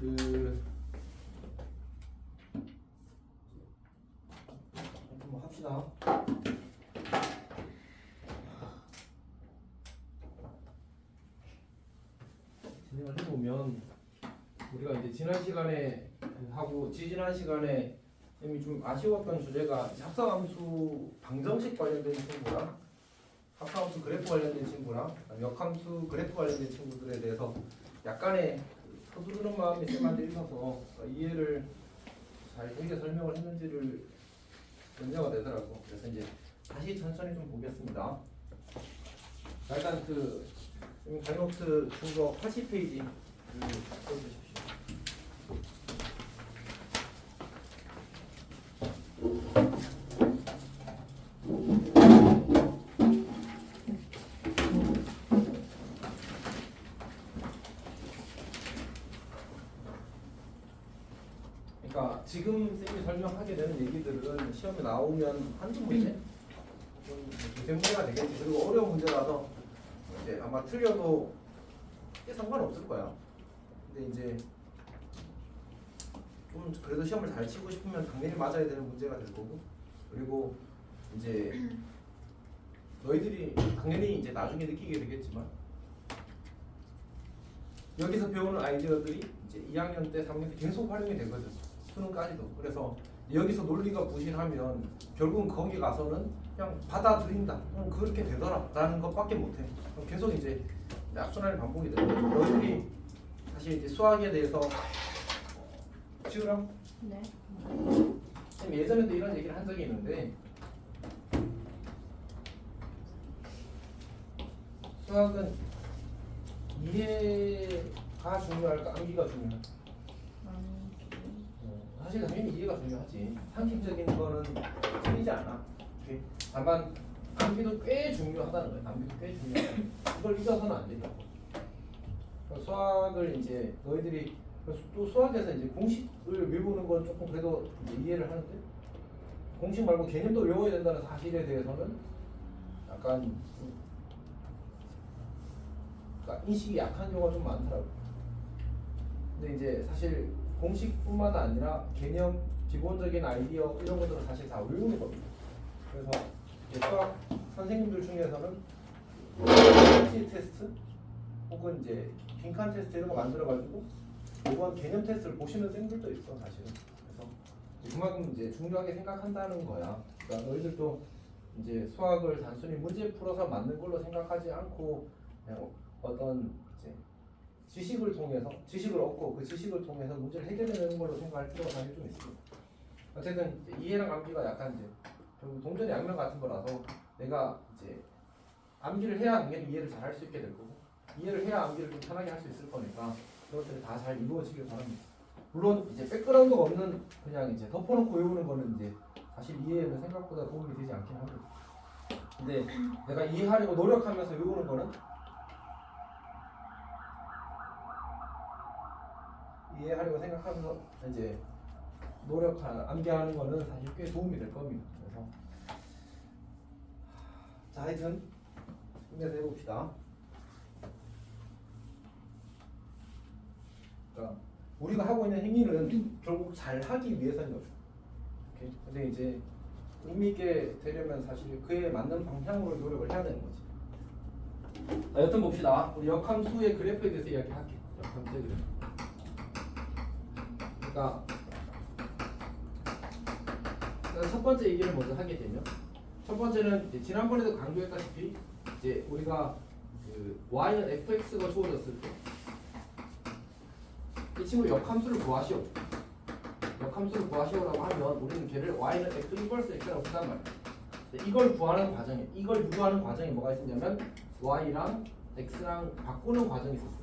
한번 합시다. 진행을 해보면 우리가 이제 지난 시간에 하고 지지난 시간에 쌤이 좀 아쉬웠던 주제가 합성함수 방정식 관련된 친구랑 합성함수 그래프 관련된 친구랑 역함수 그래프 관련된 친구들에 대해서 약간의 서두르는 마음이 쌤한테 있어서 이해를 잘 되게 설명을 했는지를 문제가 되더라고. 그래서 이제 다시 천천히 좀 보겠습니다. 자, 일단 다이노트 중거 80페이지 써주십시오. 그러니까 지금 쌤이 설명하게 되는 얘기들은 시험에 나오면 한두 문제? 좀 문제가 되겠지. 그리고 어려운 문제라서 이제 아마 틀려도 크게 상관없을 거야. 근데 이제 좀 그래도 시험을 잘 치고 싶으면 당연히 맞아야 되는 문제가 될 거고, 그리고 이제 너희들이 당연히 이제 나중에 느끼게 되겠지만 여기서 배우는 아이디어들이 이제 2학년 때, 3학년 때 계속 활용이 되거든. 수능까지도. 그래서 여기서 논리가 부실하면 결국은 거기 가서는 그냥 받아들인다. 그렇게 되더라라는 것밖에 못해. 계속 이제 악순환이 반복이 돼. 너희들이 사실 이제 수학에 대해서 지우랑 네. 쌤 예전에도 이런 얘기를 한 적이 있는데 수학은 이해가 중요할까 암기가 중요할까? 사실 당연히 이해가 중요하지. 상식적인 거는 틀리지 않아. 오케이? 다만 암기도 꽤 중요하다는 거야. 암기도 꽤 중요하다. 이걸 잊어서는 안 된다고. 수학을 이제 너희들이 또 수학에서 이제 공식을 외우는 건 조금 그래도 이제 이해를 하는데 공식 말고 개념도 외워야 된다는 사실에 대해서는 약간 그러니까 인식이 약한 경우가 좀 많더라고. 근데 이제 사실 공식뿐만 아니라 개념, 기본적인 아이디어 이런 것들은 사실 다 외우는 겁니다. 그래서 이제 수학 선생님들 중에서는 퀴즈 테스트 혹은 이제 빈칸 테스트 이런 거 만들어가지고 이번 개념 테스트를 보시는 쌤들도 있어 사실은. 그래서 그만큼 이제 중요하게 생각한다는 거야. 그러니까 너희들도 이제 수학을 단순히 문제 풀어서 맞는 걸로 생각하지 않고 그냥 어떤 이제 지식을 통해서 지식을 얻고 그 지식을 통해서 문제를 해결해내는 걸로 생각할 필요가 사실 좀 있습니다. 어쨌든 이해랑 암기가 약간 이제 동전의 양면 같은 거라서 내가 이제 암기를 해야 당연히 이해를 잘 할 수 있게 될 거고 이해를 해야 암기를 좀 편하게 할 수 있을 거니까 그것들이 다 잘 이루어지길 바랍니다. 물론 이제 백그라운드가 없는 그냥 이제 덮어놓고 외우는 거는 이제 사실 이해에는 생각보다 도움이 되지 않긴 합니다. 근데 내가 이해하려고 노력하면서 외우는 거는 이해하려고 생각하면서 이제 암기하는 거는 사실 꽤 도움이 될 겁니다. 그래서 자 하여튼 힘내서 해봅시다. 그러니까 우리가 하고 있는 행위는 결국 잘 하기 위해서인 거죠. 오케이? 근데 이제 의미 있게 되려면 사실 그에 맞는 방향으로 노력을 해야 되는 거지. 자, 여튼 봅시다. 우리 역함수의 그래프에 대해서 이야기할게요. 역함수의 그래프. 그러니까 첫 번째 얘기를 먼저 하게 되면 첫 번째는 이제 지난번에도 강조했다시피 이제 우리가 그 y는 fx가 주어졌을 때 이 친구 역함수를 구하시오. 역함수를 구하시오라고 하면 우리는 걔를 y는 f 이퀄스 x라고 쓴단 말이야. 이걸 구하는 과정에 이걸 유도하는 과정에 뭐가 있었냐면 y랑 x랑 바꾸는 과정이 있었어.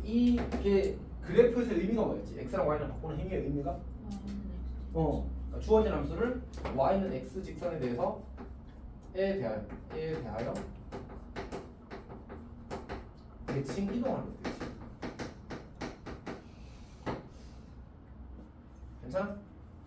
이게 그래프에서 의미가 뭐였지? x랑 y랑 바꾸는 행위의 의미가 그러니까 주어진 함수를 y는 x 직선에 대해서 에 대하여 대칭 이동하는 거지. 괜찮아?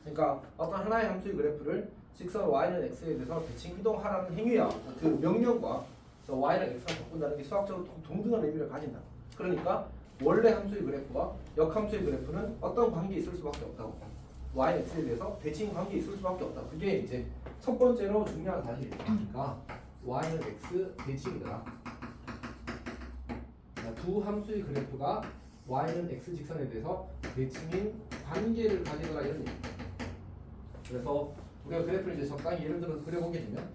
그러니까 어떤 하나의 함수의 그래프를 직선 y는 x에 대해서 대칭 이동하라는 행위야. 그 명령과 y랑 x랑 바꾼다는 게 수학적으로 동등한 의미를 가진다. 그러니까 원래 함수의 그래프와 역함수의 그래프는 어떤 관계에 있을 수밖에 없다고. y, x에 대해서 대칭 관계에 있을 수밖에 없다. 그게 이제 첫 번째로 중요한 사실이니까 y는 x 대칭이다. 두 함수의 그래프가 y는 x 직선에 대해서 대칭인 관계를 가지거라 이런 얘기입니다. 그래서 우리가 그래프를 이제 적당히 예를 들어서 그려보게 되면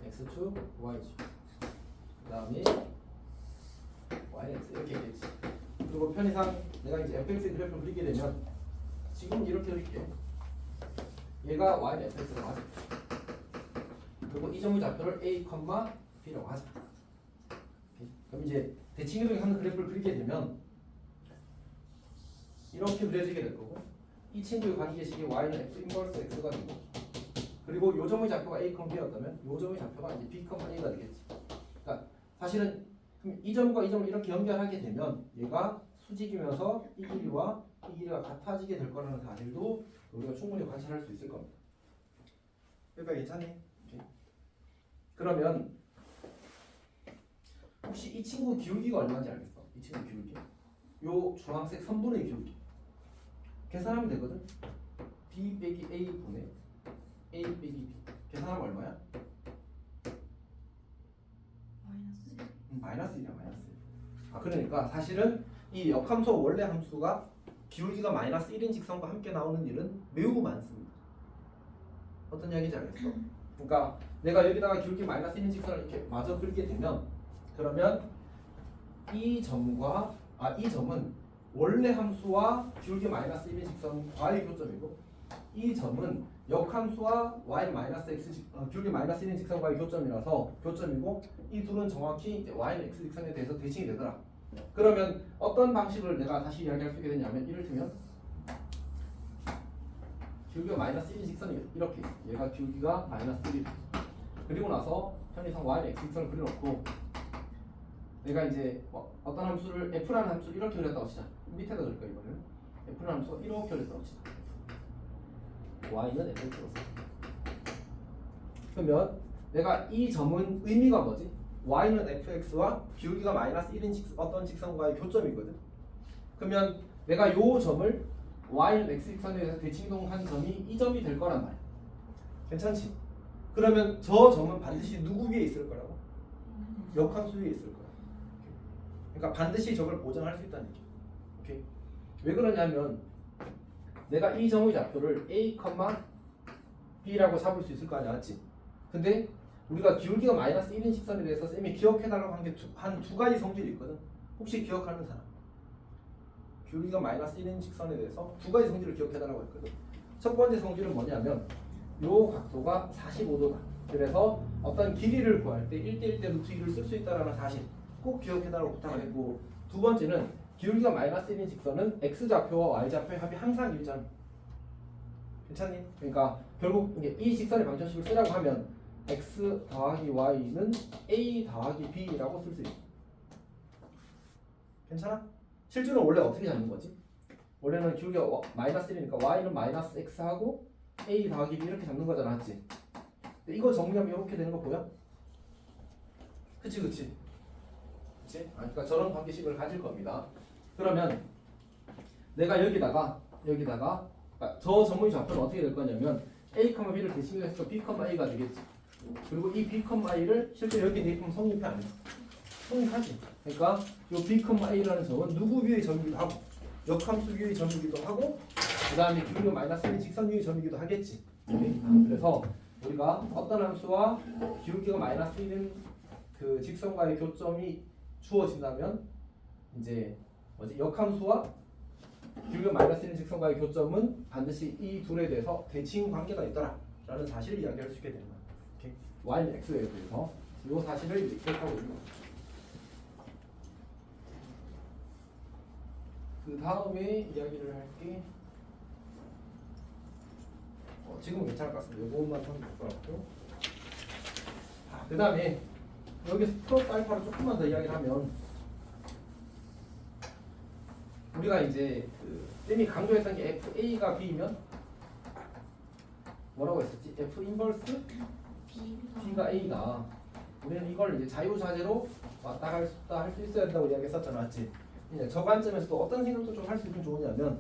x축, y축 그 다음에 y는 x 이렇게 되겠지. 그리고 편의상 내가 이제 fx의 그래프를 그리게 되면 지금 이렇게 그릴게. 얘가 y는 fx라고 하자. 그리고 이 점의 좌표를 a, b라고 하자. 그럼 이제 대칭이동에 하는 그래프를 그리게 되면 이렇게 그려지게 될 거고, 이 친구의 관계식이 y는 f 인버스 x가 되고, 그리고 요 점의 좌표가 a, b였다면 요 점의 좌표가 이제 b, a가 되겠지. 그러니까 사실은 그럼 이 점과 이 점을 이렇게 연결하게 되면 얘가 수직이면서 이 길이와 이 길이가 같아지게 될 거라는 사실도 우리가 충분히 관찰할 수 있을 겁니다. 여기까지 괜찮니? 오케이. 그러면 혹시 이 친구 기울기가 얼마인지 알겠어? 이 친구 기울기. 요 주황색 선분의 기울기. 계산하면 되거든. b 빼기 a 분의 a 빼기 b. 계산하면 얼마야? 마이너스 1이야. 마이너스 1. 아 그러니까 사실은 이 역함수 원래 함수가 기울기가 마이너스 1인 직선과 함께 나오는 일은 매우 많습니다. 어떤 이야기인지 알겠어? 그러니까 내가 여기다가 기울기 마이너스 1인 직선을 이렇게 마저 그리게 되면, 그러면 이 점과 이 점은 원래 함수와 기울기 마이너스 1인 직선과의 교점이고, 이 점은 역함수와 y 마이너스 x 기울기 마이너스 1인 직선과의 교점이고, 이 둘은 정확히 y는 x 직선에 대해서 대칭이 되더라. 그러면 어떤 방식을 내가 다시 이야기할 수 있게 되냐면, 이를테면 기울기가 마이너스 1인 직선이 이렇게 있어. 얘가 기울기가 마이너스 1이 그리고 나서 편의상 y는 x 직선을 그려놓고, 내가 이제 어떤 함수를 f라는 함수를 이렇게 그렸다고 치자. 밑에다 그릴까 이거는? f라는 함수가 이렇게 그렸다고 치자. y는 fx로 써. 그러면 내가 이 점은 의미가 뭐지? y는 fx와 기울기가 마이너스 1인 어떤 직선과의 교점이거든. 그러면 내가 요 점을 y는 x 직선에 대해서 대칭이동한 점이 이 점이 될 거란 말이야. 괜찮지? 그러면 저 점은 반드시 누구 위에 있을 거라고? 역함수 위에 있을 거야. 그러니까 반드시 저걸 보장할 수 있다는 얘기야. 오케이? 왜 그러냐면 내가 이 점의 좌표를 a, b라고 잡을 수 있을 거 아니야, 맞지? 근데 우리가 기울기가 마이너스 1인 직선에 대해서 쌤이 기억해달라고 한 게 한 두 가지 성질이 있거든. 혹시 기억하는 사람? 기울기가 마이너스 1인 직선에 대해서 두 가지 성질을 기억해달라고 했거든. 첫 번째 성질은 뭐냐면 요 각도가 45도다. 그래서 어떤 길이를 구할 때 1대1 대 루트 2를 쓸 수 있다는 사실 꼭 기억해달라고 부탁을 했고, 두 번째는 기울기가 마이너스 1인 직선은 x좌표와 y좌표의 합이 항상 일정. 괜찮니? 그러니까 결국 이 직선의 방정식을 쓰라고 하면 x 더하기 y는 a 더하기 b라고 쓸 수 있어. 괜찮아? 실제로 원래 어떻게 잡는 거지? 원래는 기울기가 마이너스 1이니까 y는 마이너스 x하고 a 더하기 b 이렇게 잡는 거잖아, 맞지? 근데 이거 정리하면 이렇게 되는 거 보여? 그치? 그러니까 저런 관계식을 가질 겁니다. 그러면 내가 여기다가 저 점의 좌표는 어떻게 될 거냐면 a, b를 대칭해서 b, a가 되겠지. 그리고 이 b, a를 실제 여기 대입하면 성립이 안 돼. 성립하지. 그러니까 이 b, a라는 점은 누구 위의 점이기도 하고, 역함수 위의 점이기도 하고, 그 다음에 기울기 마이너스 1인 직선 위의 점이기도 하겠지. 그래서 우리가 어떤 함수와 기울기가 마이너스 1인 그 직선과의 교점이 주어진다면 이제 역함수와 기울기가 마이너스 1인 직선과의 교점은 반드시 이 둘에 대해서 대칭 관계가 있더라 라는 사실을 이야기할 수 있게 되는 거야. 오케이? y는 x에 대해서 이 사실을 이제 기억하고 있는 거야. 그 다음에 이야기를 할게. 지금은 괜찮을 것 같습니다. 이거만 하면 될 것 같고. 그 다음에 여기서 플러스 알파를 조금만 더 이야기를 하면, 우리가 이제 쌤이 강조했던 게 FA가 B면 뭐라고 했었지? F 인버스 B가 A다. 우리는 이걸 이제 자유자재로 왔다 갈 수 있다 할 수 있어야 된다고 이야기했었잖아, 맞지? 이제 저 관점에서도 어떤 생각도 좀 할 수 있으면 좋으냐면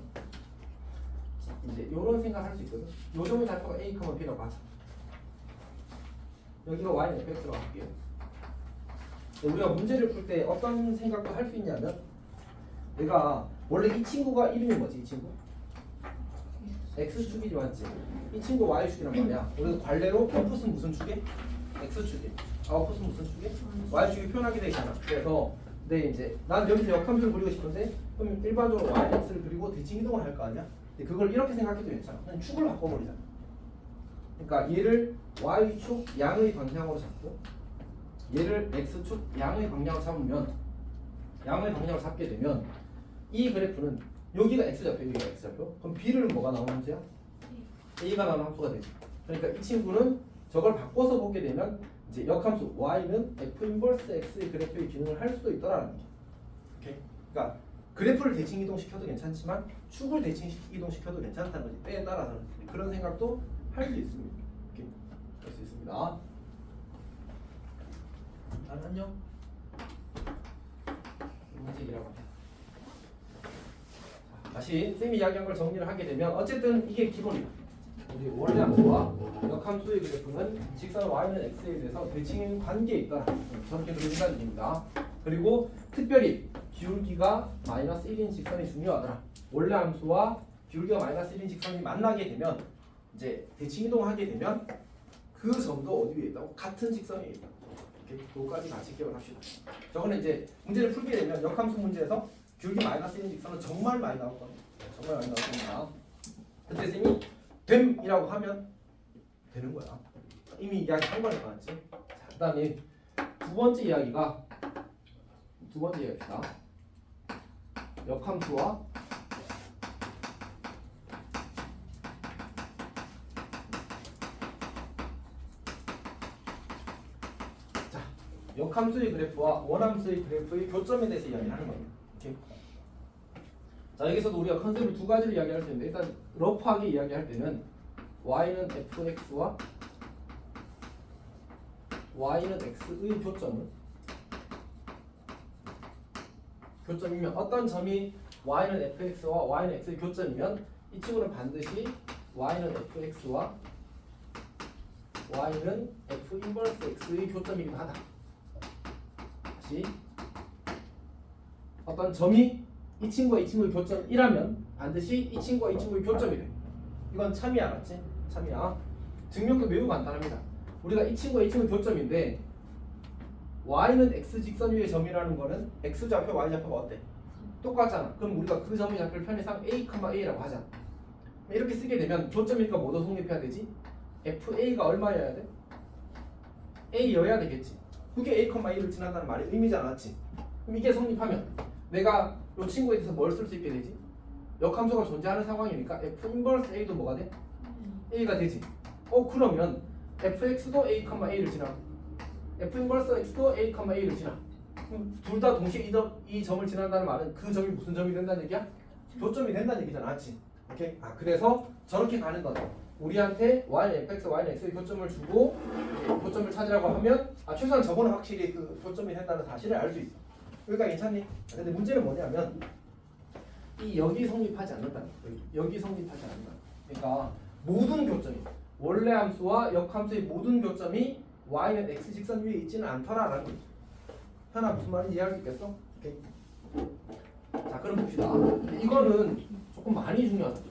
이제 이런 생각 할 수 있거든. 요점의 좌표가 A, B라고 하자. 여기가 Y는 fx라고 할게요. 우리가 문제를 풀 때 어떤 생각도 할 수 있냐면 내가 원래 이 친구가 이름이 뭐지? 이 친구? X축이지 맞지? 이 친구 Y축이란 말이야. 우리가 관례로 output은 무슨 축에? X축에. output은 무슨 축에? Y축이 표현하게 돼 있잖아. 그래서 근데 이제 난 여기서 역함수를 그리고 싶은데 그럼 일반적으로 Y, X를 그리고 대칭 이동을 할 거 아니야? 근데 그걸 이렇게 생각해도 괜찮아. 그냥 축을 바꿔버리잖아. 그러니까 얘를 Y축 양의 방향으로 잡고 얘를 X축 양의 방향으로 잡으면 양의 방향으로 잡게 되면 이 그래프는 여기가 X좌표, 여기가 X좌표. 그럼 B를 뭐가 나오는 문제야? A가 나오는 함수가 되지. 그러니까 이 친구는 저걸 바꿔서 보게 되면 이제 역함수 Y는 F 인버스 X의 그래프의 기능을 할 수도 있더라는 거죠. 오케이? 그러니까 그래프를 대칭 이동시켜도 괜찮지만 축을 대칭 이동시켜도 괜찮다는 거지. 때에 따라서는 그런 생각도 할 수 있습니다. 오케이? 할 수 있습니다. 안녕. 문제이라고 합니다. 다시 쌤이 이야기한 걸 정리를 하게 되면 어쨌든 이게 기본이다. 우리 원래 함수와 역함수의 그래프는 직선 y는 x에 대해서 대칭 관계에 있다. 저렇게 그려진다는 얘기입니다. 그리고 특별히 기울기가 마이너스 1인 직선이 중요하더라. 원래 함수와 기울기가 마이너스 1인 직선이 만나게 되면 이제 대칭 이동하게 되면 그 점도 어디 위에 있다고? 같은 직선에 있다. 이렇게 그거까지 같이 기억합시다. 저거는 이제 문제를 풀게 되면 역함수 문제에서 기울기 마이너스 1인 직선은 정말 많이 나올 겁니다. 정말 많이 나올 겁니다. 그때 쌤이 됨이라고 하면 되는 거야. 이미 이야기한 거니까 맞지? 자, 그다음에 두 번째 이야기입니다. 역함수와 자, 역함수의 그래프와 원함수의 그래프의 교점에 대해서 이야기하는 겁니다. 오케이? 자, 여기서도 우리가 컨셉을 두 가지로 이야기할 수 있는데 일단 러프하게 이야기할 때는 y는 fx와 y는 x의 교점이면 어떤 점이 y는 fx와 y는 x의 교점이면 이 친구는 반드시 y는 fx와 y는 f 인버스 x의 교점이기도 하다. 다시 어떤 점이 이 친구와 이 친구의 교점이라면 반드시 이 친구와 이 친구의 교점이 돼. 이건 참이야, 맞지? 참이야. 증명도 매우 간단합니다. 우리가 이 친구와 이 친구의 교점인데 y는 x 직선 위의 점이라는 거는 x 좌표, y 좌표가 어때? 똑같잖아. 그럼 우리가 그 점의 좌표를 편의상 a, a라고 하자. 이렇게 쓰게 되면 교점이니까 뭐도 성립해야 되지? fa가 얼마여야 돼? a여야 되겠지. 그게 a, a를 지난다는 말이 의미잖아, 맞지? 그럼 이게 성립하면 내가 이 친구에 대해서 뭘 쓸 수 있게 되지? 역함수가 존재하는 상황이니까 f 인버스 a도 뭐가 돼? a가 되지. 그러면 fx도 a, a를 지나고 f 인버스 x도 a, a를 지나. 둘 다 동시에 이 점을 지난다는 말은 그 점이 무슨 점이 된다는 얘기야? 교점이 된다는 얘기잖아, 맞지? 오케이? 그래서 저렇게 가는 거다. 우리한테 y는 fx, y는 x의 교점을 주고 교점을 찾으라고 하면 최소한 저거는 확실히 그 교점이 된다는 사실을 알 수 있어. 그러니까 괜찮니? 근데 문제는 뭐냐면 여기 성립하지 않는다. 여기 성립하지 않는다. 그러니까 모든 교점이 원래 함수와 역함수의 모든 교점이 y는 x 직선 위에 있지는 않더라라는 거죠. 현아 무슨 말인지 이해할 수 있겠어? 오케이. 자, 그럼 봅시다. 이거는 조금 많이 중요하다.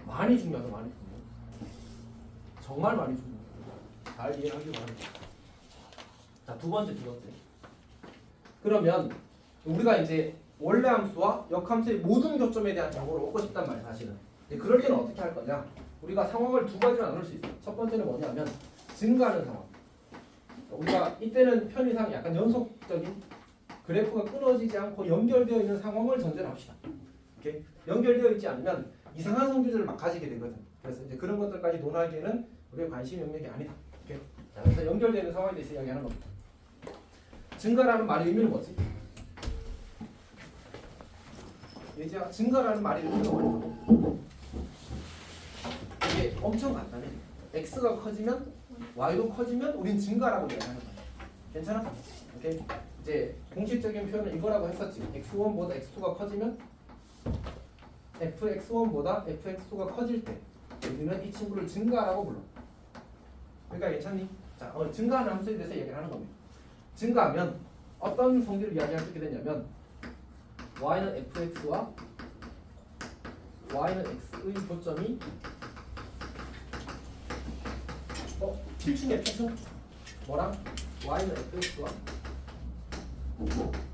많이 중요하다. 정말 많이 중요하다. 잘 이해하기 바랍니다. 자, 두 번째. 그러면 우리가 이제 원래 함수와 역함수의 모든 교점에 대한 정보를 얻고 싶단 말이야, 사실은. 그럴 때는 어떻게 할 거냐? 우리가 상황을 두 가지로 나눌 수 있어. 첫 번째는 뭐냐면 증가하는 상황. 우리가 이때는 편의상 약간 연속적인 그래프가 끊어지지 않고 연결되어 있는 상황을 전제로 합시다. 오케이? 연결되어 있지 않으면 이상한 성질을 막 가지게 되거든. 그래서 이제 그런 것들까지 논하기에는 우리의 관심 영역이 아니다. 오케이? 자, 그래서 연결되는 상황에 대해서 이야기하는 겁니다. 증가라는 말의 의미는 뭐지? 예지야, 증가라는 말의 의미가 뭐야? 이게 엄청 간단해. x가 커지면 y도 커지면 우린 증가라고 얘기하는 거야. 괜찮아? 오케이. 이제 공식적인 표현은 이거라고 했었지. x1보다 x2가 커지면 fx1보다 fx2가 커질 때 우리는 이 친구를 증가라고 불러. 그러니까 괜찮니? 자, 증가하는 함수에 대해서 얘기를 하는 겁니다. 증가하면 어떤 성질을 이야기할 수 있게 되냐면 y는 fx와 y는 x의 교점이 필충이야 필충. 뭐랑? y는 fx와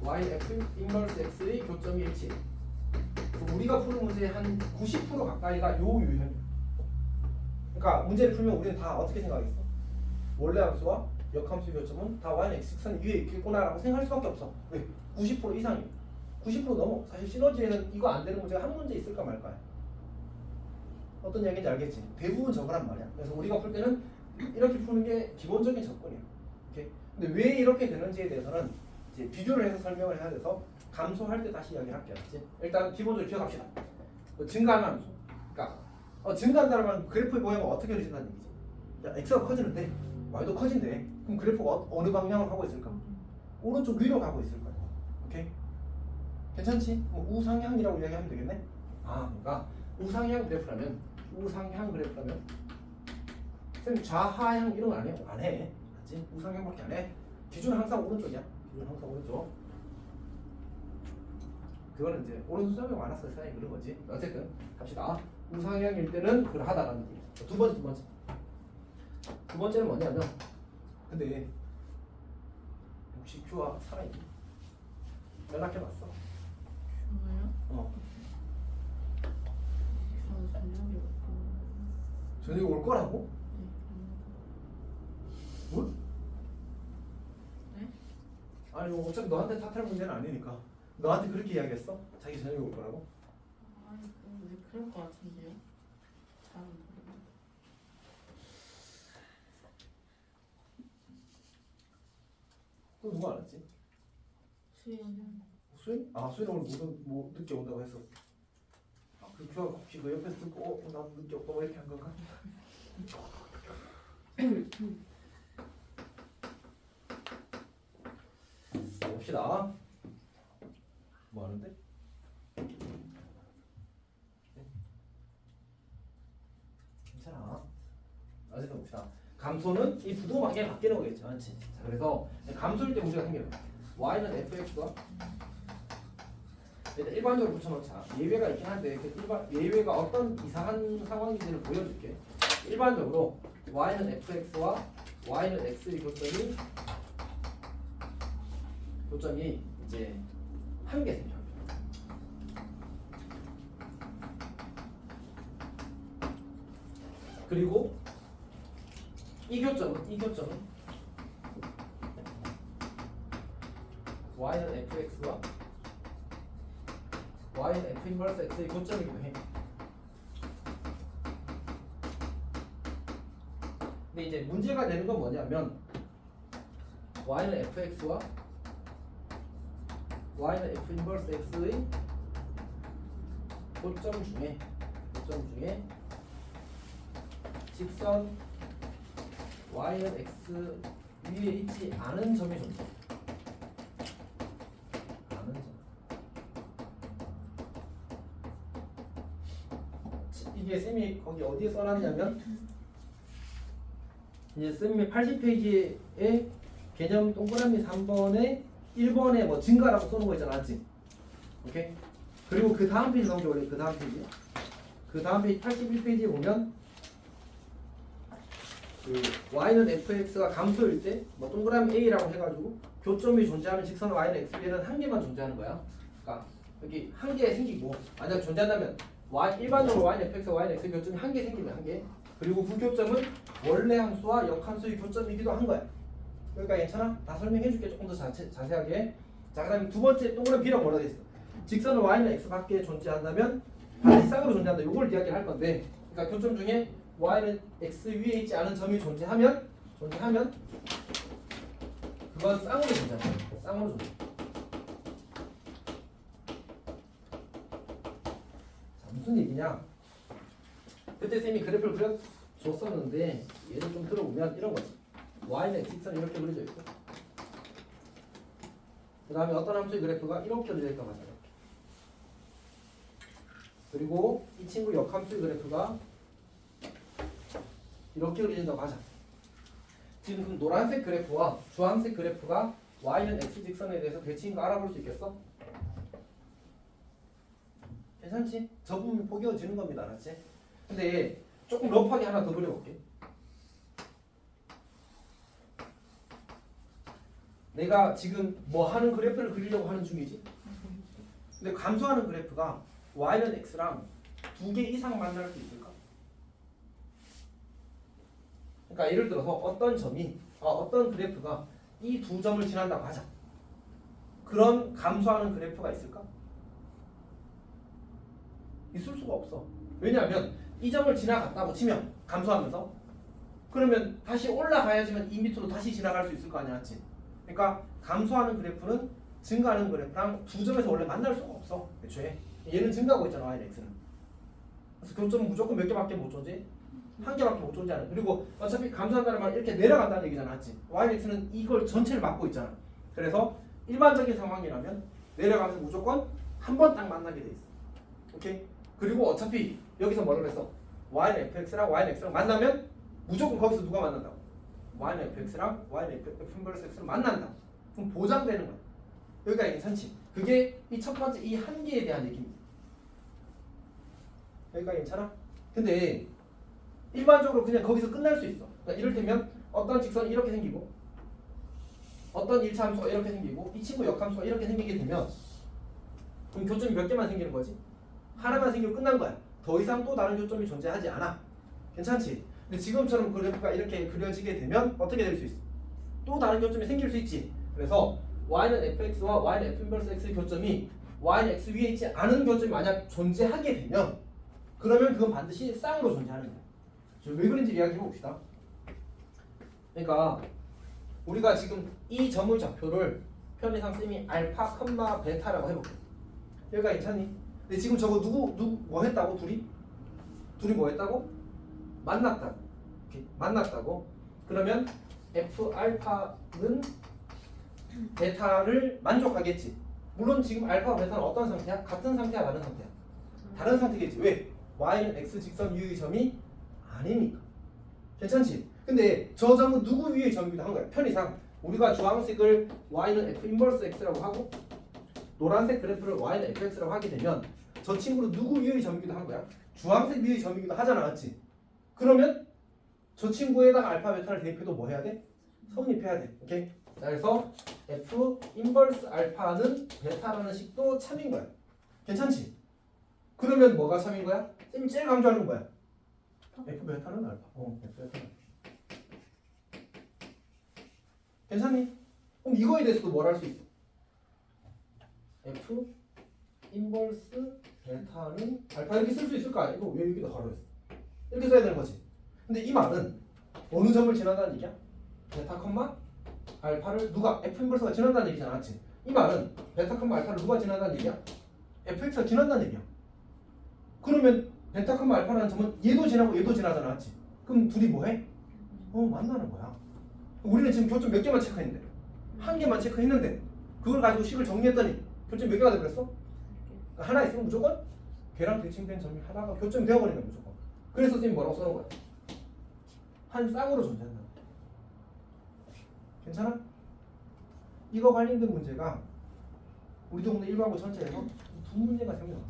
y는 f 인버스 x의 교점이 일치. 우리가 푸는 문제의 한 90% 가까이가 요 유형이야. 그러니까 문제를 풀면 우리는 다 어떻게 생각하겠어? 원래 함수와 역함수의 교점은 다 y는 x 직선 위에 있겠구나라고 생각할 수밖에 없어. 왜? 90% 이상이야. 90% 넘어. 사실 시너지에는 이거 안 되는 문제가 한 문제 있을까 말까야. 어떤 이야기인지 알겠지? 대부분 저거란 말이야. 그래서 우리가 풀 때는 이렇게 푸는 게 기본적인 접근이야. 오케이? 근데 왜 이렇게 되는지에 대해서는 이제 비교를 해서 설명을 해야 돼서 감소할 때 다시 이야기를 할게. 알았지? 일단 기본적으로 기억합시다. 증가하는 함수. 그러니까 증가한다는 말은 그래프의 모양은 어떻게 그려진다는 얘기지? 야, x가 커지는데 y도 커진대. 그럼 그래프가 어느 방향을 하고 있을까? 오른쪽 위로 가고 있을 거야. 오케이? 괜찮지? 뭐 우상향이라고 이야기하면 되겠네? 그러니까 우상향 그래프라면 선생님 좌하향 이런 거 안 해요? 안 해. 맞지? 우상향밖에 안 해. 기준은 항상 오른쪽이야. 기준은 항상 오른쪽. 그거는 이제 오른손 설명 많았어요. 선생님 그런 거지. 어쨌든 갑시다. 우상향일 때는 그러하다라는 얘기. 두 번째는 뭐냐면 근데 혹시 큐와 살아있니? 연락해봤어. 정말요? 저 저녁에 저녁에 올 거라고? 네. 뭘? 네? 아니 뭐 어차피 너한테 탓할 문제는 아니니까. 너한테 그렇게 이야기했어? 자기 저녁에 올 거라고? 아니 근데 그럴 것 같은데요. 잘안 모르겠는데. 또 누가 알았지? 수영. 수인? 수인 오늘 뭐 늦게 온다고 했어. 그 큐가 혹시 그 옆에서 듣고 나도 늦게 올까 뭐 이렇게 한 건가? 봅시다. 뭐 하는데? 괜찮아. 어쨌든 봅시다. 감소는 이 부동방향이 바뀌는 거겠죠, 맞지? 자, 그래서 감소일 때 문제가 생겨요. y는 fx와 일반적으로 붙여놓자. 예외가 있긴 한데 그 예외가 어떤 이상한 상황인지를 보여줄게. 일반적으로 y는 fx와 y는 x의 교점이 이제 한 개 생겨. 그리고 이 교점은 y는 fx와 y는 f 인버스 x의 교점이기도 해. 근데 이제 문제가 되는 건 뭐냐면 y는 fx와 y는 f 인버스 x의 교점 중에 직선 y는 x 위에 있지 않은 점이 존재. 이게 쌤이 거기 어디에 써놨냐면 이제 쌤이 80페이지에 개념 동그라미 3번에 1번에 뭐 증가라고 써놓은 거 있잖아, 맞지? 오케이? 그리고 그 다음 페이지 넘겨볼래? 그 다음 페이지 81페이지에 보면 그 y는 fx가 감소일 때 뭐 동그라미 a라고 해가지고 교점이 존재하는 직선 y는 x 위에는 한 개만 존재하는 거야. 그러니까 여기 한 개 생기고 만약 존재한다면 일반적으로 y는 fx와 y는 x 교점이 한 개 생기면 한 개. 그리고 그 교점은 원래 함수와 역함수의 교점이기도 한 거야. 그러니까 괜찮아? 다 설명해줄게 조금 더 자세하게. 자, 그다음에 두 번째 동그라미 b라고 뭐라 돼 있어? 직선은 y는 x 밖에 존재한다면 반드시 쌍으로 존재한다. 요걸 이야기를 할 건데, 그러니까 교점 중에 y는 x 위에 있지 않은 점이 존재하면 그건 쌍으로 존재한다. 쌍으로 존재. 자, 무슨 얘기냐? 그때 쌤이 그래프를 줬었는데 얘를 좀 들어보면 이런 거지. y는 x축선 이렇게 그려져 있고 그 다음에 어떤 함수의 그래프가 이렇게 그려져 있다고 하잖아. 이렇게. 그리고 이 친구 역함수의 그래프가 이렇게 그려진다고 하자. 지금 그럼 노란색 그래프와 주황색 그래프가 y는 x 직선에 대해서 대칭인 거 알아볼 수 있겠어? 괜찮지? 저 부분 포기해지는 겁니다. 알았지? 근데 조금 러프하게 하나 더 그려볼게. 내가 지금 뭐 하는 그래프를 그리려고 하는 중이지? 근데 감소하는 그래프가 y는 x랑 2개 이상 만날 수 있을까? 그러니까 예를 들어서 어떤 그래프가 이 두 점을 지난다고 하자. 그런 감소하는 그래프가 있을까? 있을 수가 없어. 왜냐하면 이 점을 지나갔다고 치면 감소하면서 그러면 다시 올라가야지만 이 밑으로 다시 지나갈 수 있을 거 아니야, 맞지? 그러니까 감소하는 그래프는 증가하는 그래프랑 두 점에서 원래 만날 수가 없어. 애초에 얘는 증가하고 있잖아, y는 x는. 그래서 교점은 무조건 몇 개밖에 못 존재? 한 개밖에 못 존재하는. 그리고 어차피 감소한다는 말은 이렇게 내려간다는 얘기잖아, 맞지? y는 x는 이걸 전체를 막고 있잖아. 그래서 일반적인 상황이라면 내려가면서 무조건 한 번 딱 만나게 돼 있어. 오케이? 그리고 어차피 여기서 뭐라 그랬어? y는 fx랑 y는 x랑 만나면 무조건 거기서 누가 만난다고? y는 fx랑 y는 f+x를 만난다. 그럼 보장되는 거야. 여기가 괜찮지? 그게 이 첫 번째 이 한계에 대한 얘기입니다. 여기가 괜찮아? 근데 일반적으로 그냥 거기서 끝날 수 있어. 그러니까 이를테면 어떤 직선이 이렇게 생기고 어떤 1차 함수가 이렇게 생기고 이 친구 역함수가 이렇게 생기게 되면 그럼 교점이 몇 개만 생기는 거지? 하나만 생기면 끝난 거야. 더 이상 또 다른 교점이 존재하지 않아. 괜찮지? 근데 지금처럼 그래프가 이렇게 그려지게 되면 어떻게 될 수 있어? 또 다른 교점이 생길 수 있지. 그래서 y는 fx와 y는 f+x의 교점이 y는 x 위에 있지 않은 교점이 만약 존재하게 되면 그러면 그건 반드시 쌍으로 존재하는 거야. 왜 그런지 이야기해 봅시다. 그러니까 우리가 지금 이 점의 좌표를 편의상 쌤이 알파, 베타라고 해볼게. 여기가 괜찮니? 근데 지금 저거 누구 뭐 했다고? 둘이 뭐 했다고? 만났다. 이렇게 만났다고. 그러면 f 알파는 베타를 만족하겠지. 물론 지금 알파 베타는 어떤 상태야? 같은 상태야, 다른 상태야? 다른 상태겠지. 왜? y는 x 직선 위의 점이 아니니까. 괜찮지? 근데 저 점은 누구 위의 점이기도 한 거야. 편의상 우리가 주황색을 y는 f 인버스 x라고 하고 노란색 그래프를 y는 fx라고 하게 되면 저 친구는 누구 위의 점이기도 한 거야. 주황색 위의 점이기도 하잖아, 맞지? 그러면 저 친구에다가 알파 베타를 대입해도 뭐 해야 돼? 성립해야 돼. 오케이? 자, 그래서 f 인버스 알파는 베타라는 식도 참인 거야. 괜찮지? 그러면 뭐가 참인 거야? 쌤이 제일 강조하는 거야. f 베타는 알파. f 베타는. 괜찮니? 그럼 이거에 대해서도 뭘 할 수 있어? f 인버스 베타는 알파 이렇게 쓸 수 있을 거 아니야? 이거 왜 여기다 가로했어? 이렇게 써야 되는 거지. 근데 이 말은 어느 점을 지난다는 얘기야? 베타 컴마 알파를 누가 f 인버스가 지난다는 얘기잖아, 맞지? 이 말은 베타 컴마 알파를 누가 지난다는 얘기야? fx가 지난다는 얘기야. 그러면 베타 컴마 알파라는 점은 얘도 지나고 얘도 지나잖아, 맞지? 그럼 둘이 뭐해? 만나는 거야. 우리는 지금 교점 몇 개만 체크했는데 한 개만 체크했는데 그걸 가지고 식을 정리했더니 교점 몇 개가 돼버렸어? 하나 있으면 무조건 걔랑 대칭된 점이 하나가 교점이 되어버린다, 무조건. 그래서 선생님이 뭐라고 써놓은 거야? 한 쌍으로 존재한다. 괜찮아? 이거 관련된 문제가 우리 동네 일반고 전체에서 두 문제가 생겨 나왔어.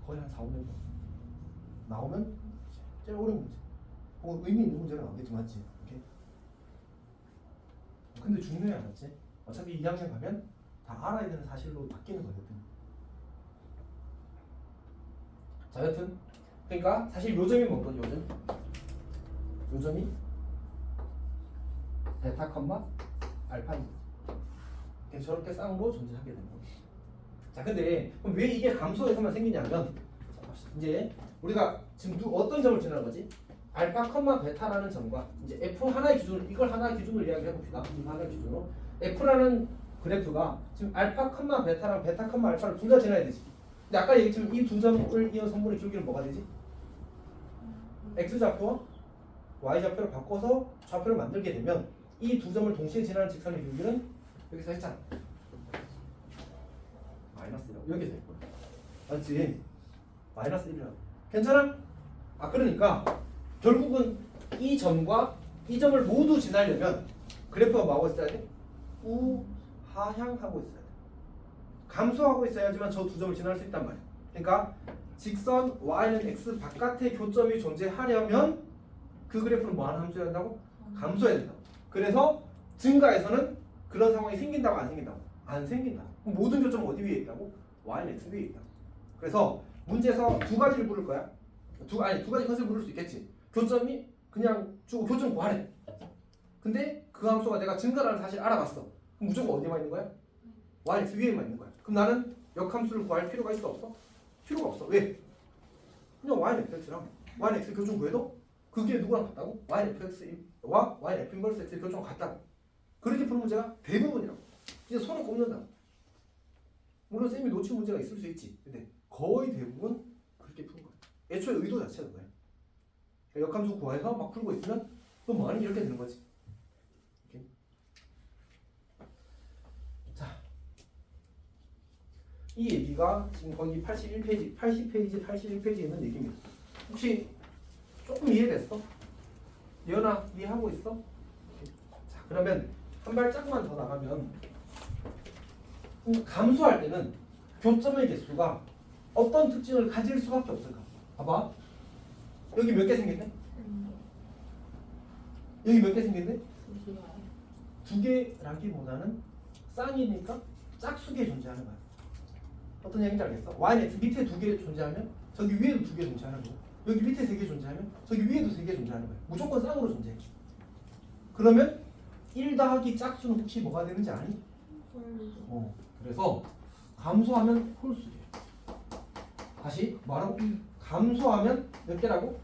거의 한 4, 5년 동안. 나오면 제일 어려운 문제. 의미 있는 문제가 나오겠지, 맞지? 오케이? 근데 중요해, 알았지? 어차피 2학년 가면 다 알아야 되는 사실로 바뀌는 거거든. 자, 여튼 그러니까 사실 요점이 뭐거든? 요점이 베타 컴마 알파입니다. 저렇게 쌍으로 존재하게 되는 거예요. 자, 근데 그럼 왜 이게 감소에서만 생기냐면 이제 우리가 지금 어떤 점을 지나는 거지? 알파 컴마 베타라는 점과 이제 f 하나의 기준, 이걸 하나의 기준으로 이야기해 봅시다. 이 하나의 기준으로 f라는 그래프가 지금 알파 컴마 베타랑 베타 컴마 알파를 둘 다 지나야 되지. 근데 아까 얘기했지만 이 두 점을 이은 선분의 기울기는 뭐가 되지? x 좌표와 y좌표를 바꿔서 좌표를 만들게 되면 이 두 점을 동시에 지나는 직선의 길이는 여기서 했잖아. 마이너스 1이라고 여기서 했고 맞지? 마이너스 1이라고 괜찮아? 아 그러니까 결국은 이 점과 이 점을 모두 지나려면 그래프가 뭐하고 있어야 돼? 우하향하고 있어야 돼. 감소하고 있어야지만 저 두 점을 지날 수 있단 말이야. 그러니까 직선 y는 x 바깥의 교점이 존재하려면 그 그래프는 뭐 하는 함수여야 된다고? 감소해야 된다고. 그래서 증가에서는 그런 상황이 생긴다고 안 생긴다고? 안 생긴다. 그럼 모든 교점은 어디 위에 있다고? y는 x 위에 있다. 그래서 문제에서 두 가지를 물을 거야. 두 가지 컨셉을 물을 수 있겠지. 교점이 그냥 주고 교점 구하래. 근데 그 함수가 내가 증가라는 사실 알아봤어. 그럼 무조건 어디에만 있는 거야? yx 위에만 있는 거야. 그럼 나는 역함수를 구할 필요가 있어 없어? 필요가 없어. 왜? 그냥 y는 fx랑 y는 x 교점 구해도 그게 누구랑 같다고? y는 fx와 y는 f 인버스 x의 교점과 같다고. 그렇게 푸는 문제가 대부분이라고. 이제 손을 꼽는다. 물론 쌤이 놓친 문제가 있을 수 있지. 근데 거의 대부분 그렇게 푸는 거야. 애초에 의도 자체가 그거야. 그러니까 역함수 구해서 막 풀고 있으면 또 뭐하는 게 이렇게 되는 거지. 이렇게. 자, 이 얘기가 지금 거기 81페이지, 80페이지, 81페이지에 있는 얘기입니다. 혹시 조금 이해됐어? 예언아 이해하고 있어? 자, 그러면 한 발짝만 더 나가면 감소할 때는 교점의 개수가 어떤 특징을 가질 수밖에 없을까? 봐봐. 여기 몇 개 생겼네? 여기 몇 개 생겼네? 두 개라기보다는 쌍이니까 짝수게 존재하는 거야. 어떤 얘기인지 알겠어? y는 밑에 두 개 존재하면 저기 위에도 두 개 존재하는 거고 여기 밑에 세 개 존재하면 저기 위에도 세 개 존재하는 거야. 무조건 쌍으로 존재해. 그러면 1 더하기 짝수는 혹시 뭐가 되는지 아니? 그래서 감소하면 홀수래. 다시 뭐라고? 감소하면 몇 개라고?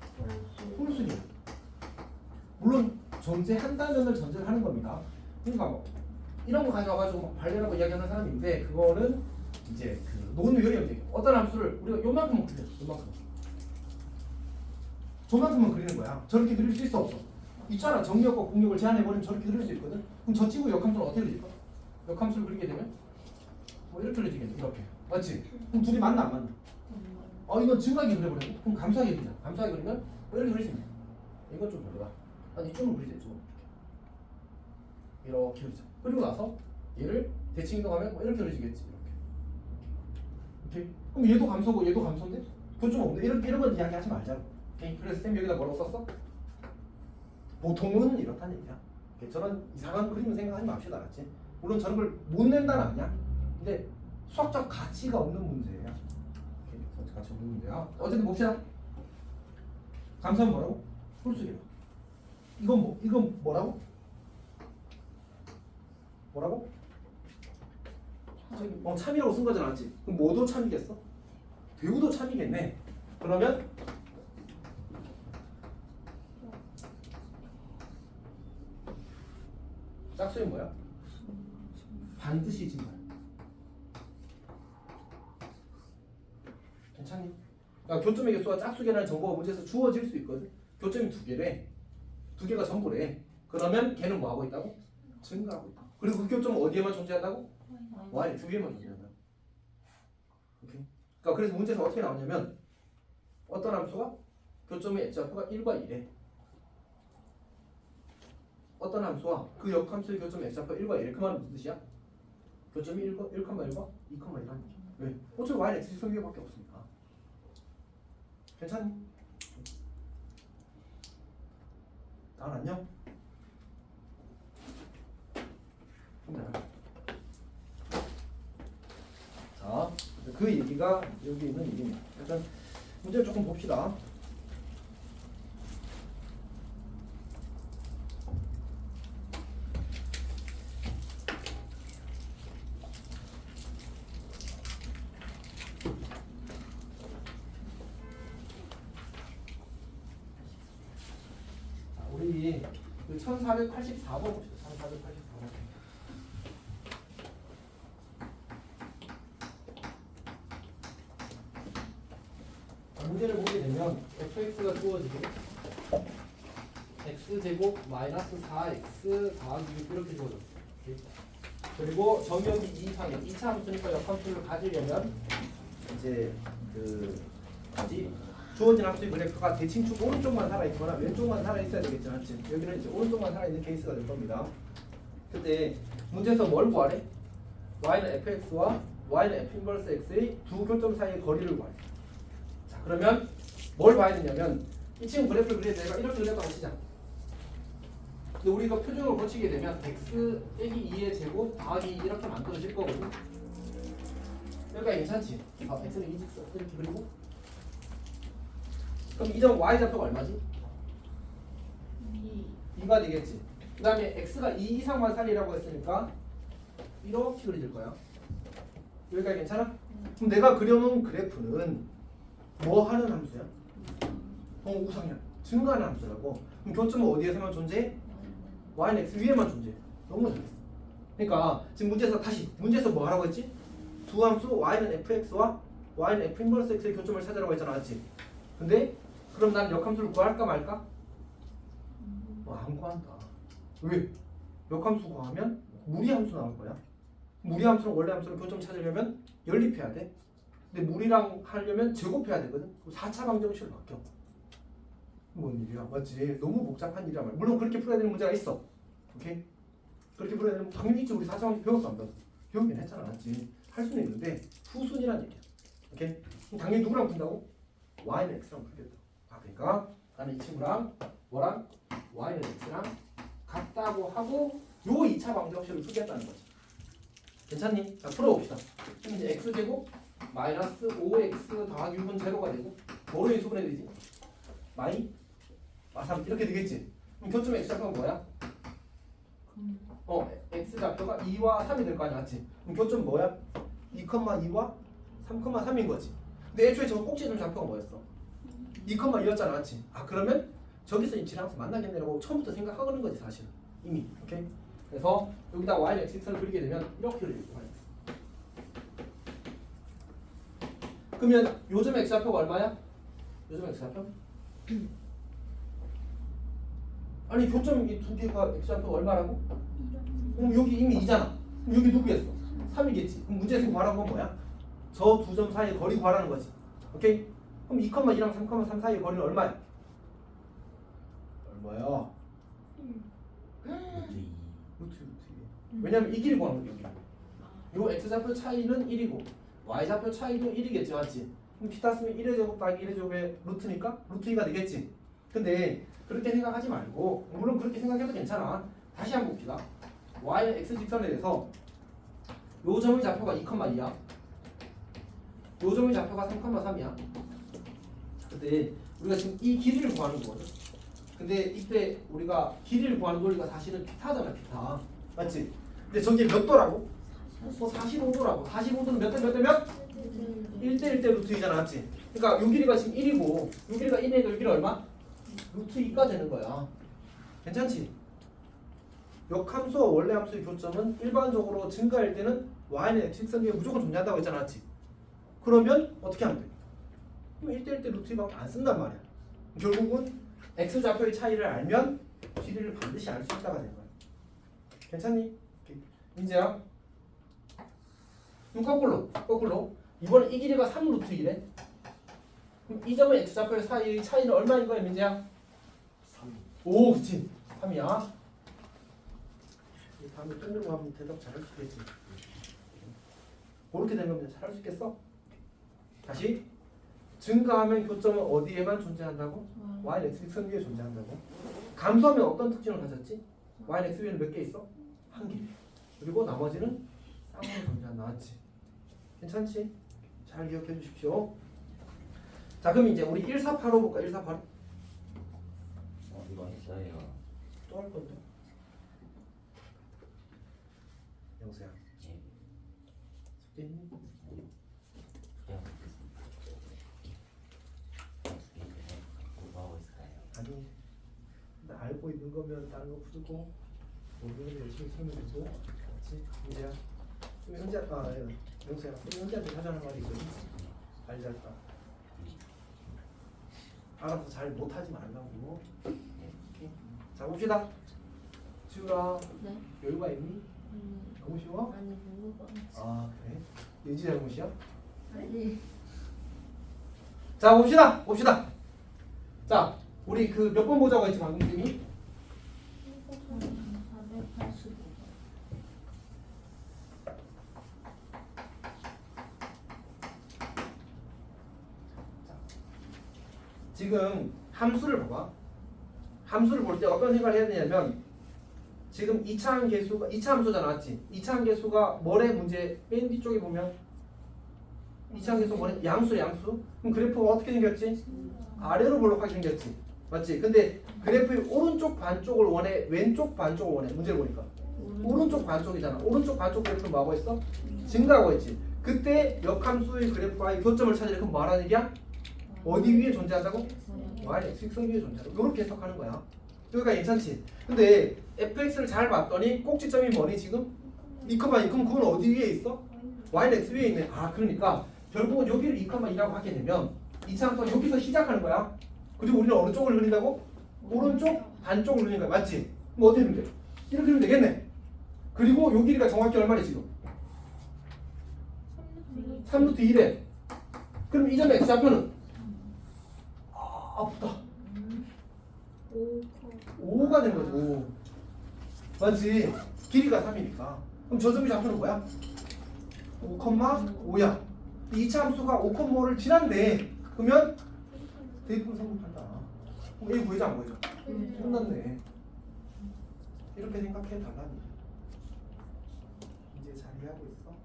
홀수래. 물론 존재한다면을 전제를 하는 겁니다. 그러니까 뭐 이런 거 가져와가지고 막 발견하고 이야기하는 사람인데 그거는 이제 그 논외연이 되게 어떤 함수를 우리가 요만큼만 그려. 저만큼만 그리는 거야. 저렇게 그릴 수 있어 없어? 있잖아. 정력과 공력을 제한해버리면 저렇게 그릴 수 있거든. 그럼 저 친구 역함수는 어떻게 그릴까? 역함수를 그리게 되면 뭐 이렇게 그려지겠네. 이렇게 맞지? 그럼 둘이 맞나 안 맞나? 이건 증가하게 그려버렸네. 그럼 감소하게 그리자. 감소하게 그리면 뭐 이렇게 그릴 수 있네. 이건 좀 별로다. 난 이쪽으로 그리자. 이렇게 그리자. 그리고 나서 얘를 대칭 이동하면 뭐 이렇게 그려지겠지. 이렇게. 그럼 얘도 감소고 얘도 감소인데 교점 없네. 이런 건 이야기하지 말자. 오케이? 그래서 쌤 여기다 뭐라고 썼어? 보통은 이렇다는 얘기야. 저런 이상한 그림을 생각하지 맙시다. 알았지? 물론 저런 걸 못 낸다는 아니야. 근데 수학적 가치가 없는 문제야. 수학적 가치 없는 문제야. 어쨌든 봅시다. 감소는 뭐라고? 홀수계로. 이건 뭐라고? 뭐라고? 저기 참이라고 쓴 거잖아, 맞지? 그럼 뭐도 참이겠어? 대우도 참이겠네. 그러면 짝수는 뭐야? 반드시 증가해. 괜찮니? 그러니까 교점의 개수가 짝수계라는 정보가 문제에서 주어질 수 있거든. 교점이 두 개래. 두 개가 전부래. 그러면 걔는 뭐 하고 있다고? 증가하고 있다. 그리고 그 교점은 어디에만 존재한다고? y 두 개만 존재한다. 오케이. 그러니까 그래서 문제에서 어떻게 나오냐면 어떤 함수가 교점의 x좌표가 1과 1에 어떤 함수와 그 역함수의 교점의 x좌표 1과 1에 그 말은 무슨 뜻이야? 교점이 1과 2,1한 얘기. 왜? 어차피 y는 x 성격밖에 없으니까. 괜찮니? 다 알았냐? 자, 그 얘기가 여기 있는 얘기입니다. 일단 문제를 조금 봅시다. 우리 1484번 봅시다. 1484번. 문제를 보게 되면 fx가 주어지고 x제곱 마이너스 4x 더하기 6 이렇게 주어졌어. 그리고 정역이 2 이상이야. 2차 함수니까 역함수를 가지려면 이제 그 뭐지? 주어진 함수의 그래프가 대칭축 오른쪽만 살아있거나 왼쪽만 살아있어야 되겠지, 맞지? 여기는 이제 오른쪽만 살아있는 케이스가 될 겁니다. 근데 문제에서 뭘 구하래? y는 fx와 y는 f 인버스 x의 두 교점 사이의 거리를 구하래. 자, 그러면 뭘 봐야 되냐면 이 친구 그래프를 그릴 때 내가 이렇게 그렸다고 치자. 근데 우리가 표준으로 고치게 되면 x 빼기 2의 제곱 더하기 이렇게 만들어질 거거든. 여기가 괜찮지? x는 2직선 이렇게 그리고 그럼 이 점 y 좌표가 얼마지? 2가 되겠지. 그 다음에 x가 2 이상만 살리라고 했으니까 이렇게 그려질 거야. 여기까지 괜찮아? 그럼 내가 그려놓은 그래프는 뭐 하는 함수야? 우상향 증가하는 함수라고. 그럼 교점은 어디에서만 존재해? y는 x 위에만 존재해. 너무 잘했어. 그러니까 지금 문제에서 뭐 하라고 했지? 두 함수 y는 fx와 y는 f 인버스 x의 교점을 찾으라고 했잖아, 맞지? 근데 그럼 난 역함수를 구할까 말까? 안 구한다. 왜? 역함수 구하면 무리함수 나올 거야. 무리함수랑 원래함수를 교점 찾으려면 연립해야 돼. 근데 무리랑 하려면 제곱해야 되거든. 4차 방정식으로 바뀌어. 뭔 일이야, 맞지? 너무 복잡한 일이야 말이야. 물론 그렇게 풀어야 되는 문제가 있어. 오케이? 그렇게 풀어야 되는 당연히 있지. 우리 4차 방정식 배웠어, 안 배웠어? 배우긴 했잖아, 맞지? 할 수는 있는데 후순이란 얘기야. 오케이? 그럼 당연히 누구랑 푼다고? y는 x랑 풀겠다. 그러니까 나는 이 친구랑 뭐랑 y는 x랑 같다고 하고 요 2차 방정식을 풀겠다는 거지. 괜찮니? 자, 풀어봅시다. 그럼 이제 x제곱 마이너스 5x 더하기 6은 제로가 되고 뭐로 인수분해 되지? 마이? 3 이렇게 되겠지? 그럼 교점의 x좌표가 뭐야? x좌표가 2와 3이 될 거 아니야, 맞지? 그럼 교점 뭐야? 2,2와 3,3인 거지. 근데 애초에 저 꼭지점 좌표가 뭐였어? 2,2였잖아, 맞지? 그러면 저기서 이 지랑수 만나겠네라고 처음부터 생각하는 거지, 사실은. 이미. 오케이? 그래서 여기다 y는 x를 그리게 되면 이렇게 그릴 수가 있어. 그러면 요즘 x좌표가 얼마야? 요즘 x좌표? 아니 교점 이 두 개가 x좌표가 얼마라고? 그럼 여기 이미 2잖아. 그럼 여기 누구였어? 3이겠지. 그럼 문제에서 구하라는 건 뭐야? 저 두 점 사이의 거리 구하라는 거지. 오케이? 그럼 2,2랑 3,3 사이의 거리는 얼마야? 얼마야? 루트 2. 왜냐면 이 길이 구하는 거야. 요 x좌표 차이는 1이고 y좌표 차이도 1이겠지, 맞지? 그럼 피타 쓰면 1의 제곱 더하기 1의 제곱의 루트니까 루트 2가 되겠지. 근데 그렇게 생각하지 말고, 물론 그렇게 생각해도 괜찮아. 다시 한번 봅시다. y는 x 직선에 대해서 요 점의 좌표가 2,2야. 요 점의 좌표가 3,3이야. 근데 우리가 지금 이 길이를 구하는 거거든. 근데 이때 우리가 길이를 구하는 논리가 사실은 피타잖아, 피타. 맞지? 근데 저게 몇 도라고? 45도라고. 45도는 몇 대 몇 대 몇? 1대 1대 루트 2잖아, 맞지? 그러니까 요 길이가 지금 1이고 요 길이가 1이니까 요 길이 얼마? 루트 2가 되는 거야. 괜찮지? 역함수와 원래함수의 교점은 일반적으로 증가할 때는 y는 x축선 위에 무조건 존재한다고 했잖아, 맞지? 그러면 어떻게 하면 돼? 그럼 1대 1대 루트 2밖에 안 쓴단 말이야. 결국은 x좌표의 차이를 알면 길이를 반드시 알 수 있다가 되는 거야. 괜찮니? 민재야? 그럼 거꾸로 이번에 이 길이가 3 루트 2래. 그럼 이 점의 x좌표 사이의 차이는 얼마인 거야, 민재야? 3. 오, 그치. 3이야. 다음에 뜬으로 하면 대답 잘할 수 있겠지. 그렇게 되면 잘할 수 있겠어? 다시 증가하면 교점은 어디에만 존재한다고? y는 x축선 위에 존재한다고. 감소하면 어떤 특징을 가졌지? y는 x 위에는 몇 개 있어? 한 개. 그리고 나머지는 쌍으로 존재한다, 맞지? 괜찮지? 잘 기억해 주십시오. 자, 그럼 이제 우리 1485 볼까? 1485. 이거 있어요. 또 할 건데. 영수야. 예. 숙제니? 그냥 공부하고 있어요. 아니, 나 알고 있는 거면 다른 거 풀고 모르는 거 열심히 설명해줘. 그렇지? 민재야. 현재 영수야. 현재한테 하자는 말이 있거든. 잘 잘까. 알아서 잘 못하지 말라고. 오케이? 자 봅시다. 지우라 네. 여유가 있니? 너무 쉬워? 아니 모르고. 아 그래? 예지 잘못이야? 아니. 자 봅시다. 봅시다. 자 우리 그 몇 번 보자고 했지 방금 쌤이? 485. 지금 함수를 봐봐. 함수를 볼 때 어떤 생각을 해야 되냐면 지금 2차항 계수가 2차 함수잖아 맞지? 2차항 계수가 뭐래 문제 맨 뒤쪽에 보면 2차항 계수 뭐래? 양수래 양수. 그럼 그래프가 어떻게 생겼지? 아래로 볼록하게 생겼지 맞지? 근데 그래프의 오른쪽 반쪽을 원해 왼쪽 반쪽을 원해 문제를 보니까 오른쪽 반쪽이잖아. 오른쪽 반쪽 그래프는 뭐하고 있어? 증가하고 있지. 그때 역함수의 그래프와의 교점을 찾으려 그럼 뭐하라는 얘기야? 어디 위에 존재한다고? y 직선 위에 존재한다. 이렇게 해석하는 거야. 그러니까 괜찮지? 근데 fx를 잘 봤더니 꼭지점이 뭐니 지금? 2,2 그럼 그건 어디 위에 있어? y는 x 위에 있네. 아 그러니까 결국은 여기를 2,2라고 하게 되면 이 차함수가 여기서 시작하는 거야. 그리고 우리는 어느 쪽을 그린다고? 오른쪽 반쪽을 그리는 거야. 맞지? 그럼 어떻게 그리면 돼? 이렇게 그리면 되겠네. 그리고 요 길이가 정확히 얼마래 지금? 3루트 1에 그럼 이 점의 x좌표는? 아프다 5가 되는 거지 5 맞지? 길이가 3이니까 그럼 저 점의 좌표는 뭐야? 5,5야 2차 함수가 5,5를 지난데 그러면 대입분 성립한다. 그럼 A 구해줘 안 구해줘? 끝났네. 이렇게 생각해 달라니. 이제 잘 이해하고 있어?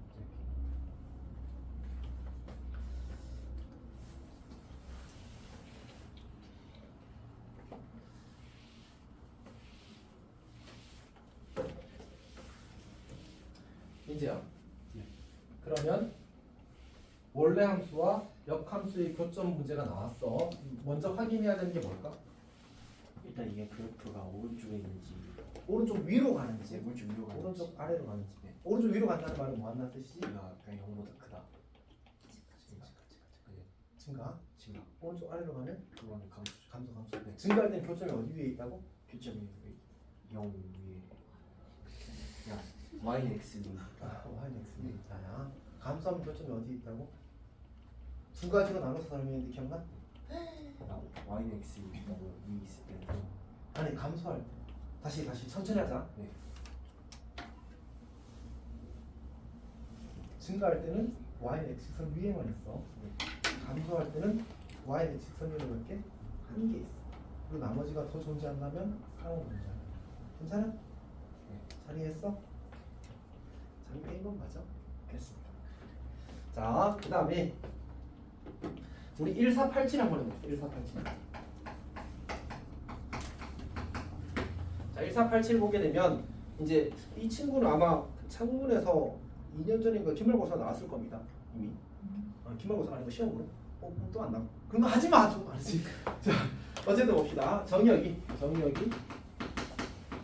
이제요. 그러면 원래 함수와 역함수의 교점 문제가 나왔어. 먼저 확인해야 되는 게 뭘까? 일단 이게 그래프가 오른쪽에 있는지 오른쪽 위로 가는지, 오른쪽 위로 가는지 오른쪽 아래로 가는지. 오른쪽 위로 간다는 말은 뭐 한다는 뜻이지? X가 그냥 0보다 크다. 증가. 증가. 오른쪽 아래로 가면 그거는 감수. 감소. 네. 증가할 때는 교점이 어디 위에 있다고? 교점이 0 위에. 야 Y는 X 위에. Y는 X 위에 있다야. 감소하면 교점이 어디 있다고? 두 가지로 나눠서 설명했는데 기억나? Y는 X 위에 있다고 위에 있을 때. 아니 감소할 때. 다시 천천히 하자. 네. 증가할 때는 Y는 X선 위에만 있어. 감소할 때는 Y는 X선 위로 몇 개? 한 개 있어. 그리고 나머지가 더 존재한다면 상호 존재한다. 괜찮아? 네. 잘 이해했어? 잘 이해한 건 맞아? 됐습니다. 자, 그 다음에 우리 1487 한번 해봅시다. 1487. 자, 1487 보게 되면 이제 이 친구는 아마 창문에서 2년 전인가 기말고사 나왔을 겁니다. 이미. 기말고사 아니고 시험으로. 또 안 나와. 그런 거 하지 마. 좀 알지. 자, 어쨌든 봅시다. 정의역이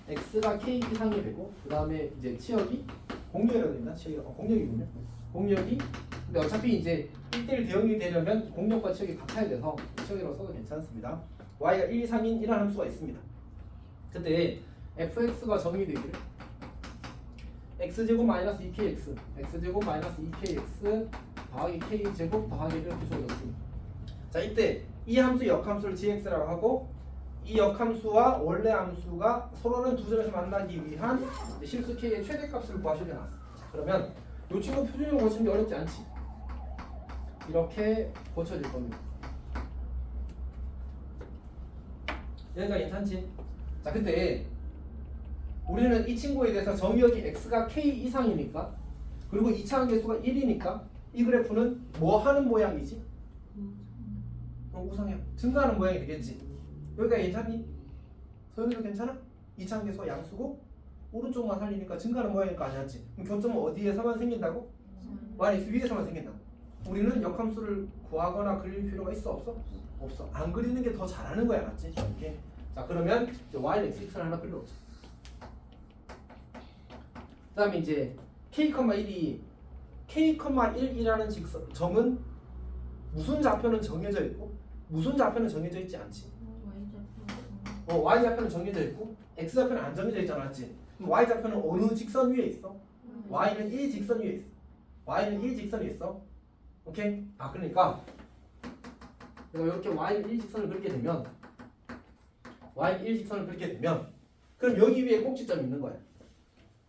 x가 k 이상이 되고 그 다음에 이제 치역이 공역이라고 됩니다. 치역이 공역이군요. 공역이 근데 어차피 이제 1대1 대응이 되려면 공역과 치역이 같아야 돼서 치역이라고 써도 괜찮습니다. y가 1 이상인 이라는 함수가 있습니다. 그때 fx가 정의되기를 x제곱 마이너스 2kx x제곱 마이너스 2kx 더하기 k제곱 더하기 이렇게 주어졌습니다. 자 이때 이 함수 역함수를 gx라고 하고 이 역함수와 원래 함수가 서로는 두 점에서 만나기 위한 실수 k의 최대값을 구하시려 나왔어. 자 그러면 이 친구 표준으로 고치는 게 어렵지 않지? 이렇게 고쳐질 겁니다. 여기가 괜찮지? 자 근데 우리는 이 친구에 대해서 정의역이 x가 k 이상이니까 그리고 2차항 계수가 1이니까 이 그래프는 뭐 하는 모양이지? 우상향 증가하는 모양이 되겠지. 여기가 괜찮니? 소연이도 괜찮아? 2차항 계수가 양수고 오른쪽만 살리니까 증가하는 모양일 거 아니었지? 그럼 교점은 어디에서만 생긴다고? y 위에서만 생긴다고. 우리는 역함수를 구하거나 그릴 필요가 있어 없어? 없어. 안 그리는 게 더 잘하는 거야, 맞지? 이렇게. 자 그러면 이제 y xx는 하나 필요 없어. 그다음에 이제 k,1이 k,1이라는 직선 점은 무슨 좌표는 정해져 있고 무슨 좌표는 정해져 있지 않지. y좌표는 정해져 있고 x좌표는 안 정해져 있잖아, 맞지? 그럼 y좌표는 어느 직선 위에 있어? y는 1 직선 위에 있어. y는 1 직선 위에 있어. 오케이? 그러니까 내가 이렇게 y 1 직선을 그리게 되면 y 1 직선을 그리게 되면 그럼 여기 위에 꼭지점이 있는 거야.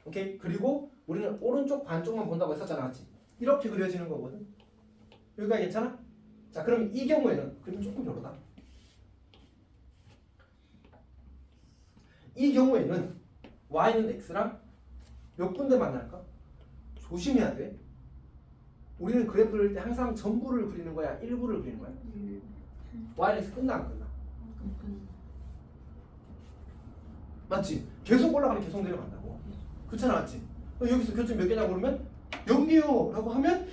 오케이? 그리고 우리는 오른쪽 반쪽만 본다고 했었잖아, 맞지? 이렇게 그려지는 거거든. 여기가 괜찮아? 자, 그럼 이 경우에는 그림 조금 별로다. 이 경우에는 y는 x랑 몇 군데 만날까? 조심해야 돼. 우리는 그래프를 그릴 때 항상 전부를 그리는 거야, 일부를 그리는 거야. y는 x 끝나 안 끝나? 맞지? 계속 올라가면 계속 내려간다고. 그렇잖아, 맞지? 여기서 교점 몇 개냐고 그러면 여기요 라고 하면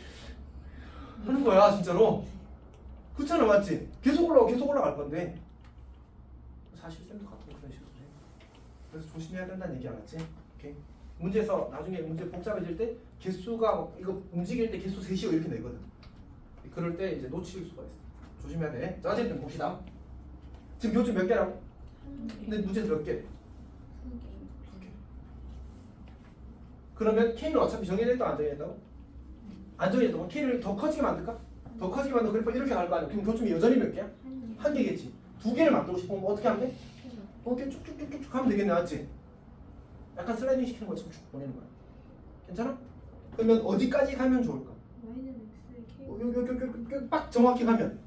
하는 거야, 진짜로. 그렇잖아, 맞지? 계속 올라갈 건데 사실 쌤도 같은 그런 식으로 해. 그래서 조심해야 된다는 얘기 알았지? 오케이. 문제에서 나중에 문제 복잡해질 때 개수가 이거 움직일 때 개수 셋이요 이렇게 내거든. 그럴 때 이제 놓칠 수가 있어. 조심해야 돼. 자, 어쨌든 봅시다. 지금 교점 몇 개라고? 근데 문제에서 몇 개? 2개. 그러면 K는 어차피 정해져 있다고 안 정해져 있다고? 안 정해져 있다고? K를 더 커지게 만들까? 더 커지게 만들고 그래프 이렇게 갈 거 아니야? 그럼 교점이 여전히 몇 개야? 한 개겠지. 2개를 만들고 싶으면 뭐 어떻게 하면 돼? 이렇게 쭉쭉쭉쭉 하면 되겠네, 맞지? 약간 슬라이딩 시키는 것처럼 쭉 보내는 거야. 괜찮아? 그러면 어디까지 가면 좋을까? 여기 빡 정확히 가면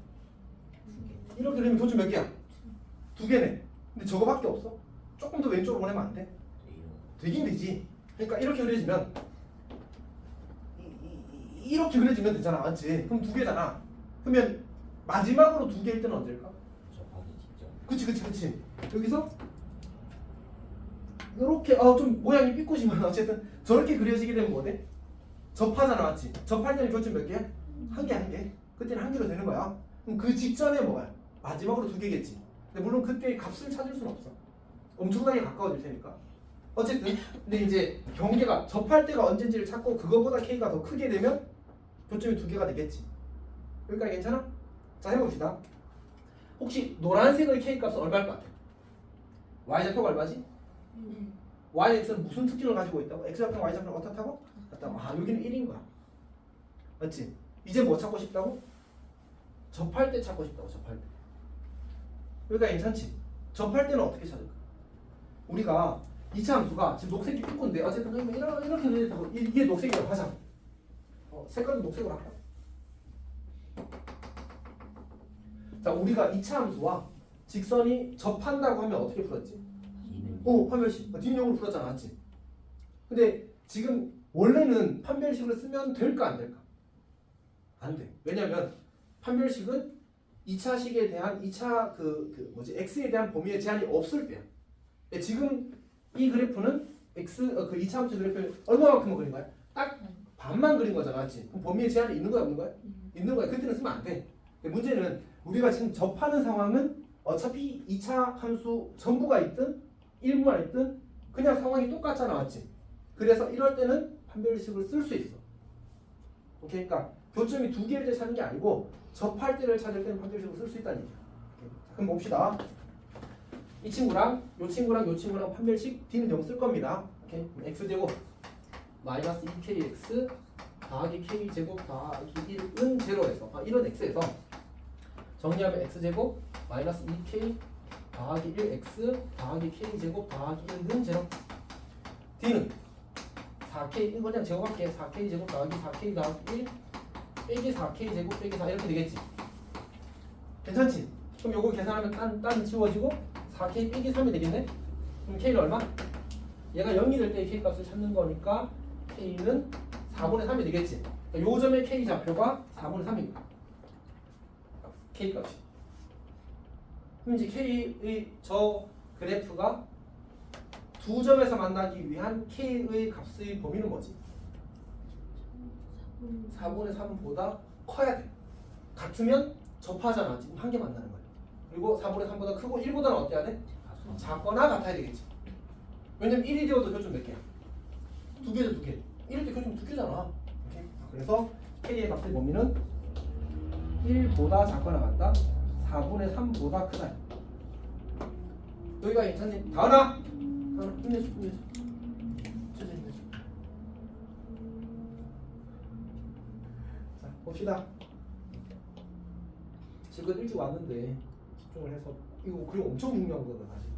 이렇게 되면 교점 몇 개야? 2개네. 근데 저거밖에 없어. 조금 더 왼쪽으로 보내면 안 돼? 되긴 되지. 그러니까 이렇게 그려지면 이렇게 그려지면 되잖아, 맞지? 그럼 2개잖아. 그러면 마지막으로 2개일 때는 언제일까? 그치. 여기서 이렇게 좀 모양이 삐끗이지만 어쨌든 저렇게 그려지게 되면 뭐 돼? 접하잖아, 맞지? 접할 때는 교점 몇 개야? 한 개. 그때는 한 개로 되는 거야. 그럼 그 직전에 뭐야? 마지막으로 2개겠지. 근데 물론 그때 값을 찾을 수는 없어. 엄청나게 가까워질 테니까. 어쨌든 근데 이제 경계가 접할 때가 언제인지를 찾고 그거보다 K가 더 크게 되면 교점이 2개가 되겠지. 여기까지 괜찮아? 자, 해봅시다. 혹시 노란색의 K 값은 얼마일 것 같아? Y좌표가 얼마지? YX는 무슨 특징을 가지고 있다고? X좌표랑 Y좌표랑 어떻다고? 같다고. 여기는 1인 거야. 맞지? 이제 뭐 찾고 싶다고? 접할 때 찾고 싶다고. 접할 때. 여기가 괜찮지? 접할 때는 어떻게 찾을까? 우리가 2차 함수가 지금 녹색이 삐꾼데 어쨌든 이렇게 되겠다고. 이게 녹색이라고 하자. 색깔도 녹색으로 할까? 자, 우리가 2차 함수와 직선이 접한다고 하면 어떻게 풀었지? 판별식. 뒷용으로 풀었잖아, 맞지? 근데 지금 원래는 판별식을 쓰면 될까 안 될까? 안 돼. 왜냐면 판별식은 2차식에 대한 2차 x에 대한 범위의 제한이 없을 때야. 지금 이 그래프는 x 그 2차 함수 그래프를 얼마만큼 그린 거야? 딱 반만 그린 거잖아, 맞지? 그럼 범위의 제한이 있는 거야, 없는 거야? 있는 거야. 그때는 쓰면 안 돼. 근데 문제는 우리가 지금 접하는 상황은 어차피 2차 함수 전부가 있든 일부가 있든 그냥 상황이 똑같잖아, 맞지? 그래서 이럴 때는 판별식을 쓸 수 있어. 오케이? 그러니까 교점이 2개일 때 찾는 게 아니고 접할 때를 찾을 때는 판별식을 쓸 수 있다는 얘기야. 자, 그럼 봅시다. 이 친구랑 요 친구랑 판별식 D는 0 쓸 겁니다. 오케이? x제곱 마이너스 2kx 더하기 k제곱 더하기 1은 제로에서 1은 x에서 정리하면 x제곱 마이너스 2k 더하기 1x 더하기 k제곱 더하기 1은 제로. D는 4k 이거 그냥 제곱할게. 4k 제곱 더하기 4k 더하기 1 빼기 4k 제곱 빼기 4 이렇게 되겠지. 괜찮지? 그럼 요거 계산하면 딴 지워지고 4k 빼기 3이 되겠네? 그럼 k는 얼마? 얘가 0이 될 때 k 값을 찾는 거니까 k는 4분의 3이 되겠지. 그러니까 요 점의 k 좌표가 4분의 3입니다. k 값이. 그럼 이제 k의 저 그래프가 두 점에서 만나기 위한 k의 값의 범위는 뭐지? 4분의 3보다 커야 돼. 같으면 접하잖아. 지금 한 개 만나는 거야. 그리고 4분의 3보다 크고 1보다는 어때야 돼? 작거나 같아야 되겠지. 왜냐면 1이 되어도 교점 몇 개야? 2개죠, 2개. 1일 때 교점 2개잖아. 오케이? 그래서 k의 값의 범위는 1보다 작거나 같다. 4분의 3보다 크다. 여기가 괜찮니? 다은아 힘내줘 힘내줘. 천천히 힘내줘. 자 봅시다. 지금 일찍 왔는데 집중을 해서 이거 그리고 엄청 중요한 거거든 사실.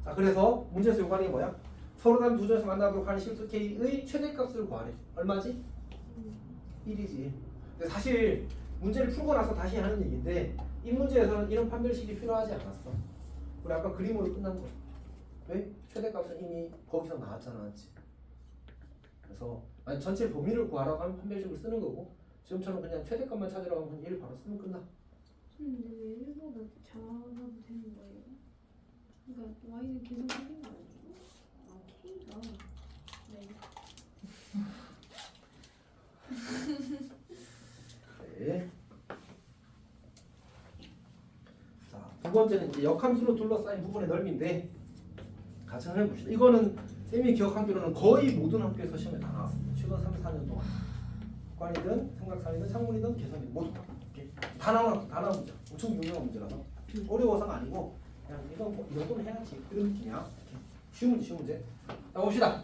자 그래서 문제에서 요구하는 게 뭐야? 서로 다른 두 점에서 만나도록 하는 실수 K의 최대값을 구하래. 얼마지? 1이지. 근데 사실 문제를 풀고 나서 다시 하는 얘기인데 이 문제에서는 이런 판별식이 필요하지 않았어. 우리 아까 그림으로 끝난 거야. 왜? 최대값은 이미 거기서 나왔잖아, 맞지? 그래서 아니 전체 범위를 구하라고 하면 판별식을 쓰는 거고 지금처럼 그냥 최대값만 찾으라고 하면 1 바로 쓰면 끝나. 근데 왜 1보다 작아도 되는 거예요? 그러니까 y는 계속 생긴 거 아니에요? 아 k가 네. 네. 자, 두 번째는 이제 역함수로 둘러싸인 부분의 넓이인데 같이 한번 해봅시다. 이거는 쌤이 기억하기로는 거의 모든 학교에서 시험에 다 나왔습니다. 최근 3, 4년 동안 관이든 삼각산이든 창문이든 계산이든 모두 이렇게 다 나온 문제. 엄청 유명한 문제라서 어려워서가 아니고 그냥 이건 뭐, 이 정도는 해야지 이런 느낌이야. 이렇게. 쉬운 문제. 자 봅시다.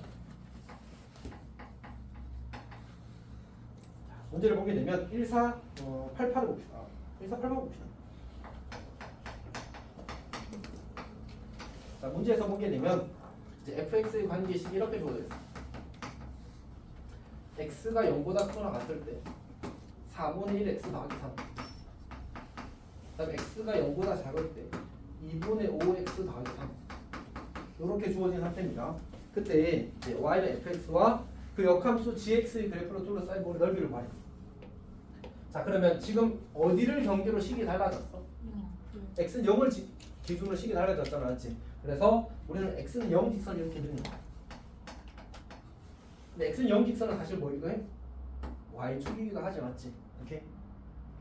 문제를 보게 되면 1488을 봅시다. 1488 봅시다. 자, 문제에서 보게 되면 이제 fx의 관계식이 이렇게 주어져 있어. x가 0보다 크거나 같을 때 4분의 1 x 더하기 3. 그다음에 x가 0보다 작을 때 2분의 5 x 더하기 3. 이렇게 주어진 상태입니다. 그때 이제 y는 fx와 그 역함수 gx의 그래프로 둘러싸인 부분의 넓이를 구하래. 자 그러면 지금 어디를 경계로 식이 달라졌어? x는 0을 기준으로 식이 달라졌잖아, 맞지? 그래서 우리는 x는 0 직선 이렇게 그리는 거야. 근데 x는 0 직선은 사실 뭐이기도 해? y축이기도 하지, 맞지? 이렇게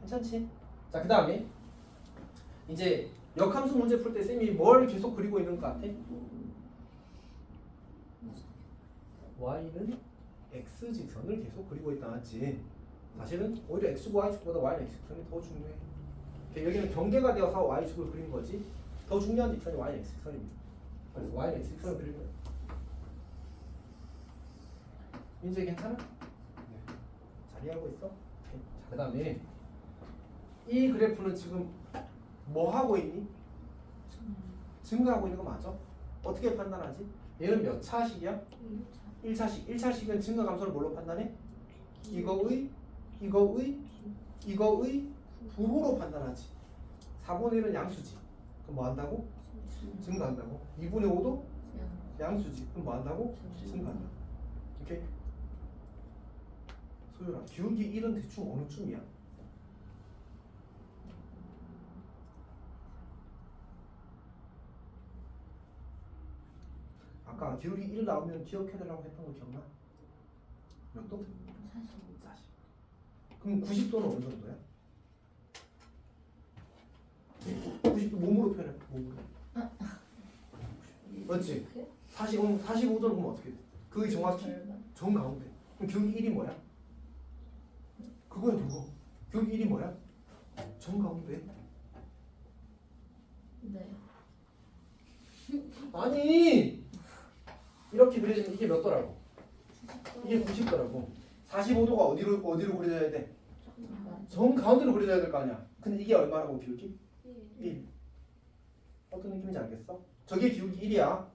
괜찮지? 자 그 다음에 이제 역함수 문제 풀 때 쌤이 뭘 계속 그리고 있는 것 같아? y는 x 직선을 계속 그리고 있다, 맞지? 사실은 오히려 x축 y축보다 y는 x축선이 더 중요해. 여기는 경계가 되어서 y축을 그린 거지 더 중요한 직선이 y는 x축선입니다. 그래서 y는 x축선을 그린 거예요. 민재 괜찮아? 네. 잘 이해하고 있어? 오케이. 자, 그 다음에 이 그래프는 지금 뭐 하고 있니? 증가하고 있는 거 맞아? 어떻게 판단하지? 얘는 몇 차식이야? 1차식. 1차식은 증가 감소를 뭘로 판단해? 이거의 부호로 판단하지. 4분의 1은 양수지. 그럼 뭐 한다고? 증가한다고. 2분의 5도 양수지. 그럼 뭐 한다고? 증가한다. 오케이? 소율아, 기울기 1은 대충 어느 쯤이야? 아까 기울기 1 나오면 기억해달라고 했던 거 기억나? 몇 도? 40. 그럼 90도는 어느 정도야? 90도 몸으로 표현해. 몸으로. 맞지? 45도는 그럼 어떻게 돼? 그게 정확히 정 가운데. 그럼 기울기 1이 뭐야? 그거야 그거. 기울기 1이 뭐야? 정 가운데. 네. 아니 이렇게 그려지면 이게 몇 도라고? 이게 90도라고. 45도가 어디로 그려져야 돼? 정 가운데로 그려져야 될 거 아니야. 근데 이게 얼마라고 기울기? 1. 어떤 느낌인지 알겠어? 저게 기울기 1이야.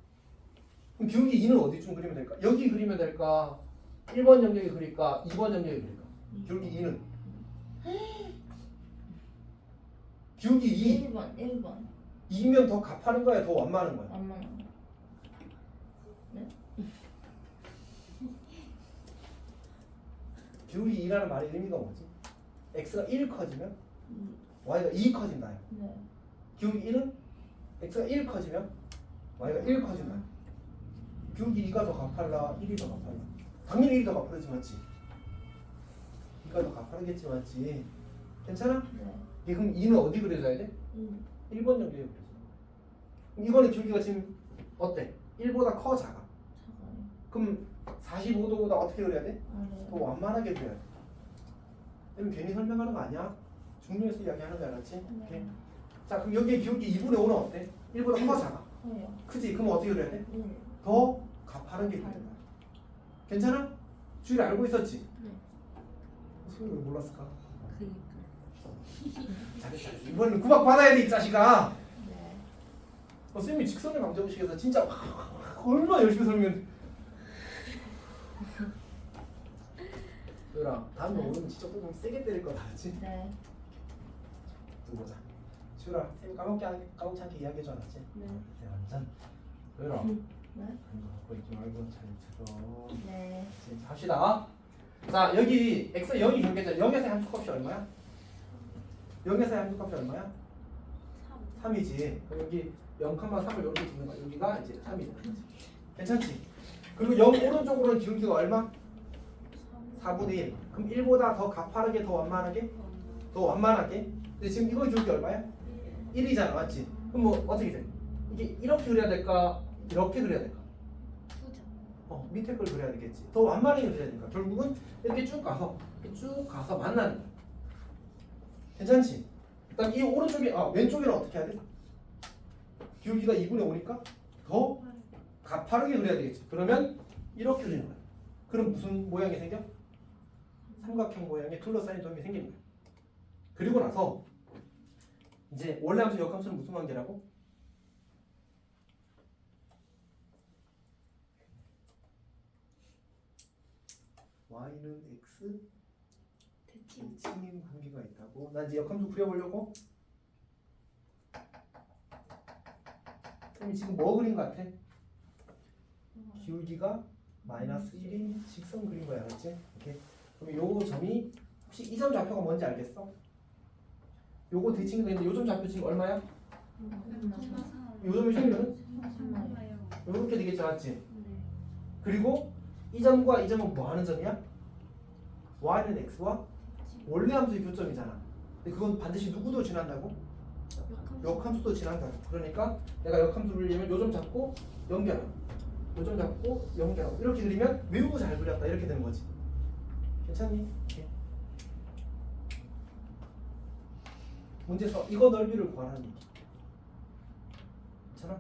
그럼 기울기 2는 어디쯤 그리면 될까? 여기 그리면 될까? 1번 영역에 그릴까? 2번 영역에 그릴까? 기울기 2는 기울기 2. 1번 2면 더 값하는 거야? 더 완만한 거야? 엄마. 기울기 2라는 말의 의미가 뭐지? x가 1 커지면 y가 2 커진다. 네. 기울기 1은 x가 1 커지면 y가 1 커진다. 기울기 2가 더 가팔라 1이 더 가팔라. 당연히 1이 더 가파르지 맞지? 2가 더 가파르겠지 맞지? 괜찮아? 네. 이게 그럼 2는 어디 그려져야 돼? 1번 영역에 그려져. 그럼 이거는 기울기가 지금 어때? 1보다 커 작아? 작아요. 그럼 45도보다 어떻게 그려야 돼? 아래. 더 완만하게 그려야 돼. 그럼 괜히 설명하는 거 아니야? 중요해서 이야기하는 거 알았지? 오케이. 자 그럼 여기에 기울기 2분의 5는 어때? 1보다 커 작아? 커요. 크지? 그럼 어떻게 그려야 돼? 1. 더 가파르게 그려야 돼. 괜찮아? 주율 알고 있었지? 네. 소희 왜 몰랐을까? 그니까. 잘했어. 이번엔 구박 받아야 돼, 이 자식아. 네. 선생님이 직선의 방정식에서 진짜 얼마나 열심히 설명했는데. 소율아, 다음에 오면 진짜 좀 세게 때릴 거다, 알았지? 네. 두고 보자. 소율아, 쌤 까먹지 않게 이야기해줘, 알았지? 네. 완전. 소율아, 네. 이거 갖고 있지 말고 잘 들어. 네. 이제 합시다. 자, 여기 x 0이 경계자. 0에서의 함수값이 얼마야? 0에서의 함수값이 얼마야? 3이지. 그럼 여기 0,3을 이렇게 짓는 거야. 여기가 이제 3이 되는 거지. 괜찮지? 그리고 0 오른쪽으로는 기울기가 얼마? 4분의 1. 그럼 1보다 더 가파르게, 더 완만하게? 더 완만하게? 근데 지금 이거 기울기 얼마야? 1이잖아, 맞지? 그럼 뭐 어떻게 돼? 이게 이렇게 그려야 될까? 이렇게 그려야 될까? 밑에 걸 그려야 되겠지. 더 완만하게 그려야 되니까 결국은 이렇게 쭉 가서 만나는 거야. 괜찮지? 그다음 이 오른쪽에 왼쪽에는 어떻게 해야 돼? 기울기가 2분의 5니까 더 가파르게 그려야 되겠지. 그러면 이렇게 그리는 거야. 그럼 무슨 모양이 생겨? 삼각형 모양의 둘러싸인 도형이 생기는 거야. 그리고 나서 이제 원래 함수 역함수는 무슨 관계라고? y는 x 대칭인 관계가 있다고. 난 이제 역함수 그려보려고. 그럼 지금 뭐 그린 것 같아? 기울기가 마이너스 1인 직선 그린 거야, 알았지? 오케이. 그럼 요 점이 혹시 이 점 좌표가 뭔지 알겠어? 요거 대칭이 되는데 요 점 좌표 지금 얼마야? 요 점의 좌표는 요렇게 되겠지, 맞지? 그리고 이 점과 이 점은 뭐 하는 점이야? y는 x와 원래 함수의 교점이잖아. 근데 그건 반드시 누구도 지난다고? 역함수도 지난다고. 그러니까 내가 역함수를 그리려면 요 점 잡고 연결하고 요 점 잡고 연결하고 이렇게 그리면 매우 잘 그렸다 이렇게 되는 거지. 괜찮니? 오케이. 문제에서 이거 넓이를 구하라는 얘기. 괜찮아?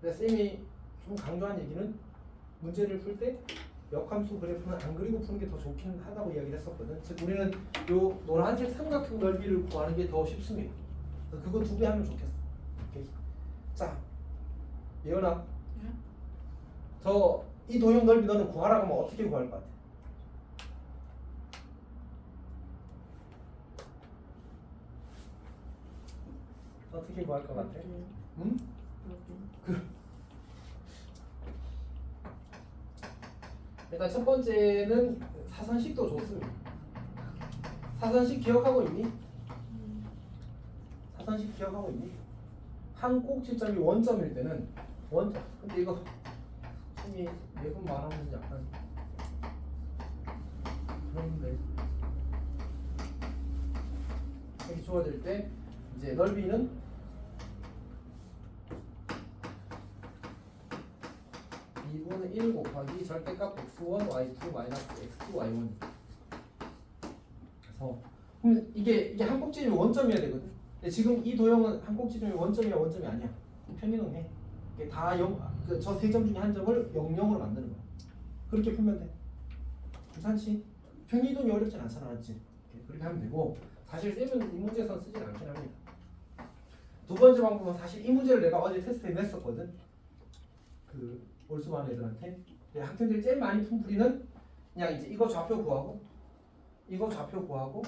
근데 쌤이 좀 강조한 얘기는 문제를 풀 때 역함수 그래프는 안 그리고 푸는 게 더 좋긴 하다고 이야기를 했었거든. 즉 우리는 요 노란색 삼각형 넓이를 구하는 게 더 쉽습니다. 그래서 그거 2배 하면 좋겠어. 오케이. 자, 예연아, 저 이 도형 넓이 너는 구하라고 하면 어떻게 구할 것 같아? 어떻게 구할 것 같아? 응? 일단 첫 번째는 사선식도 좋습니다. 사선식 기억하고 있니? 사선식 기억하고 있니? 한 꼭지점이 원점일 때는 원점. 근데 이거 선생님이 매번 말하면 약간 그런데 이렇게 주어질 때 이제 넓이는 이분은 1 곱하기 절대값 x1 y2 마이너스 x2 y1. 그래서 그럼 이게 한 꼭지점이 원점이어야 되거든. 근데 지금 이 도형은 한 꼭지점이 원점이야, 원점이 아니야. 평행해. 이게 다 저 세 점 중에 한 점을 0,0으로 만드는 거야. 그렇게 풀면 돼. 괜찮지? 평행이동이 어렵진 않잖아, 맞지? 그렇게 하면 되고 사실 쌤은 이 문제에서는 쓰진 않긴 합니다. 두 번째 방법은 사실 이 문제를 내가 어제 테스트에 냈었거든. 그 올수반 애들한테. 학생들이 제일 많이 푼 풀이는 그냥 이제 이거 좌표 구하고 이거 좌표 구하고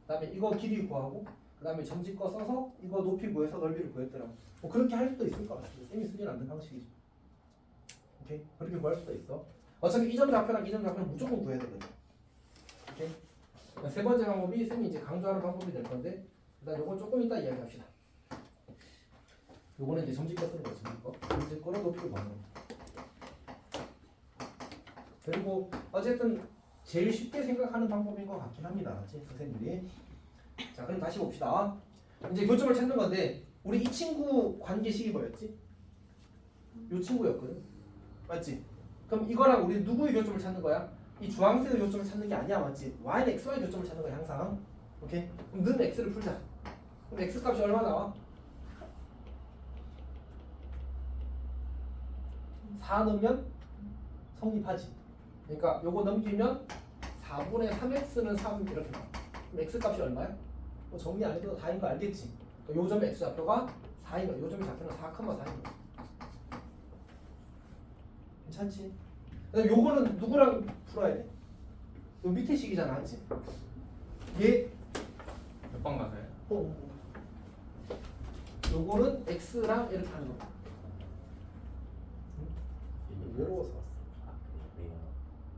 그다음에 이거 길이 구하고 그다음에 점집 거 써서 이거 높이 구해서 넓이를 구했더라고. 뭐 그렇게 할 수도 있을 것 같습니다. 쌤이 쓰진 않는 방식이죠. 오케이? 그렇게 구할 수도 있어. 어차피 이 점 좌표랑 이 점 좌표는 무조건 구해야 되거든. 오케이? 세 번째 방법이 쌤이 이제 강조하는 방법이 될 건데 일단 요건 조금 이따 이야기합시다. 요거는 이제 점집 거 쓰는 거지. 점집 거로 높이를 구하는 거. 그리고 어쨌든 제일 쉽게 생각하는 방법인 것 같긴 합니다. 맞지? 선생님들이. 자, 그럼 다시 봅시다. 이제 교점을 찾는 건데 우리 이 친구 관계식이 뭐였지? 요 친구였거든. 맞지? 그럼 이거랑 우리 누구의 교점을 찾는 거야? 이 주황색의 교점을 찾는 게 아니야. 맞지? y는 xy 교점을 찾는 거야 항상. 오케이? 그럼 는 x를 풀자. 그럼 x 값이 얼마 나와? 4 넣으면 성립하지. 그러니까 요거 넘기면 4분의 3x는 3 이렇게 나와. 그럼 x 값이 얼마야? 뭐 정리 안 해도 다인 거 알겠지? 그러니까 요 점의 x 좌표가 4인 거야. 요 점의 좌표는 4,4인 거야. 괜찮지? 그다음 요거는 누구랑 풀어야 돼? 요 밑에 식이잖아, 맞지? 얘 몇 번 가서요? 요거는 x랑 이렇게 하는 거. 외로워서 왔어. 아 그래요? 왜요?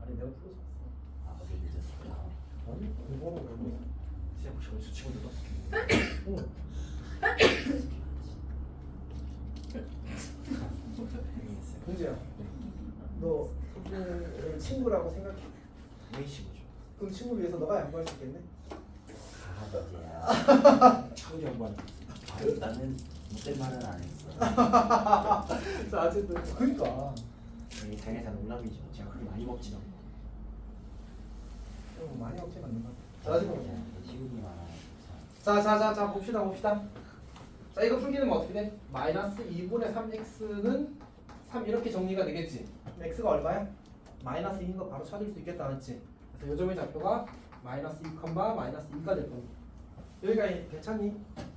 아니 내가 풀어서 왔어. 아 어제 늦었어요. 아니 공부하고 외로워서. 시작 혹시 어디서 친구들도? 응. 공주야, 너 소중을 친구라고 생각해. 왜 친구죠? 그럼 친구를 위해서 너가 양보할 수 있겠네? 가지야. 처음 양반. 아 나는 못된 말은 안 했어. 자, 어쨌든 그러니까 이 당연한 농담이죠. 제가 그렇게 많이 먹진 않고. 좀 많이 먹지 않는 것 같아. 자, 지금 시국이 많아요. 자 봅시다. 자, 이거 풀기는 뭐 어떻게 돼? 마이너스 2분의 3x는 3 이렇게 정리가 되겠지. x가 얼마야? 마이너스 2인 거 바로 찾을 수 있겠다, 맞지? 그래서 요점의 좌표가 마이너스 2, 마이너스 2가 될 겁니다. 여기까지 괜찮니?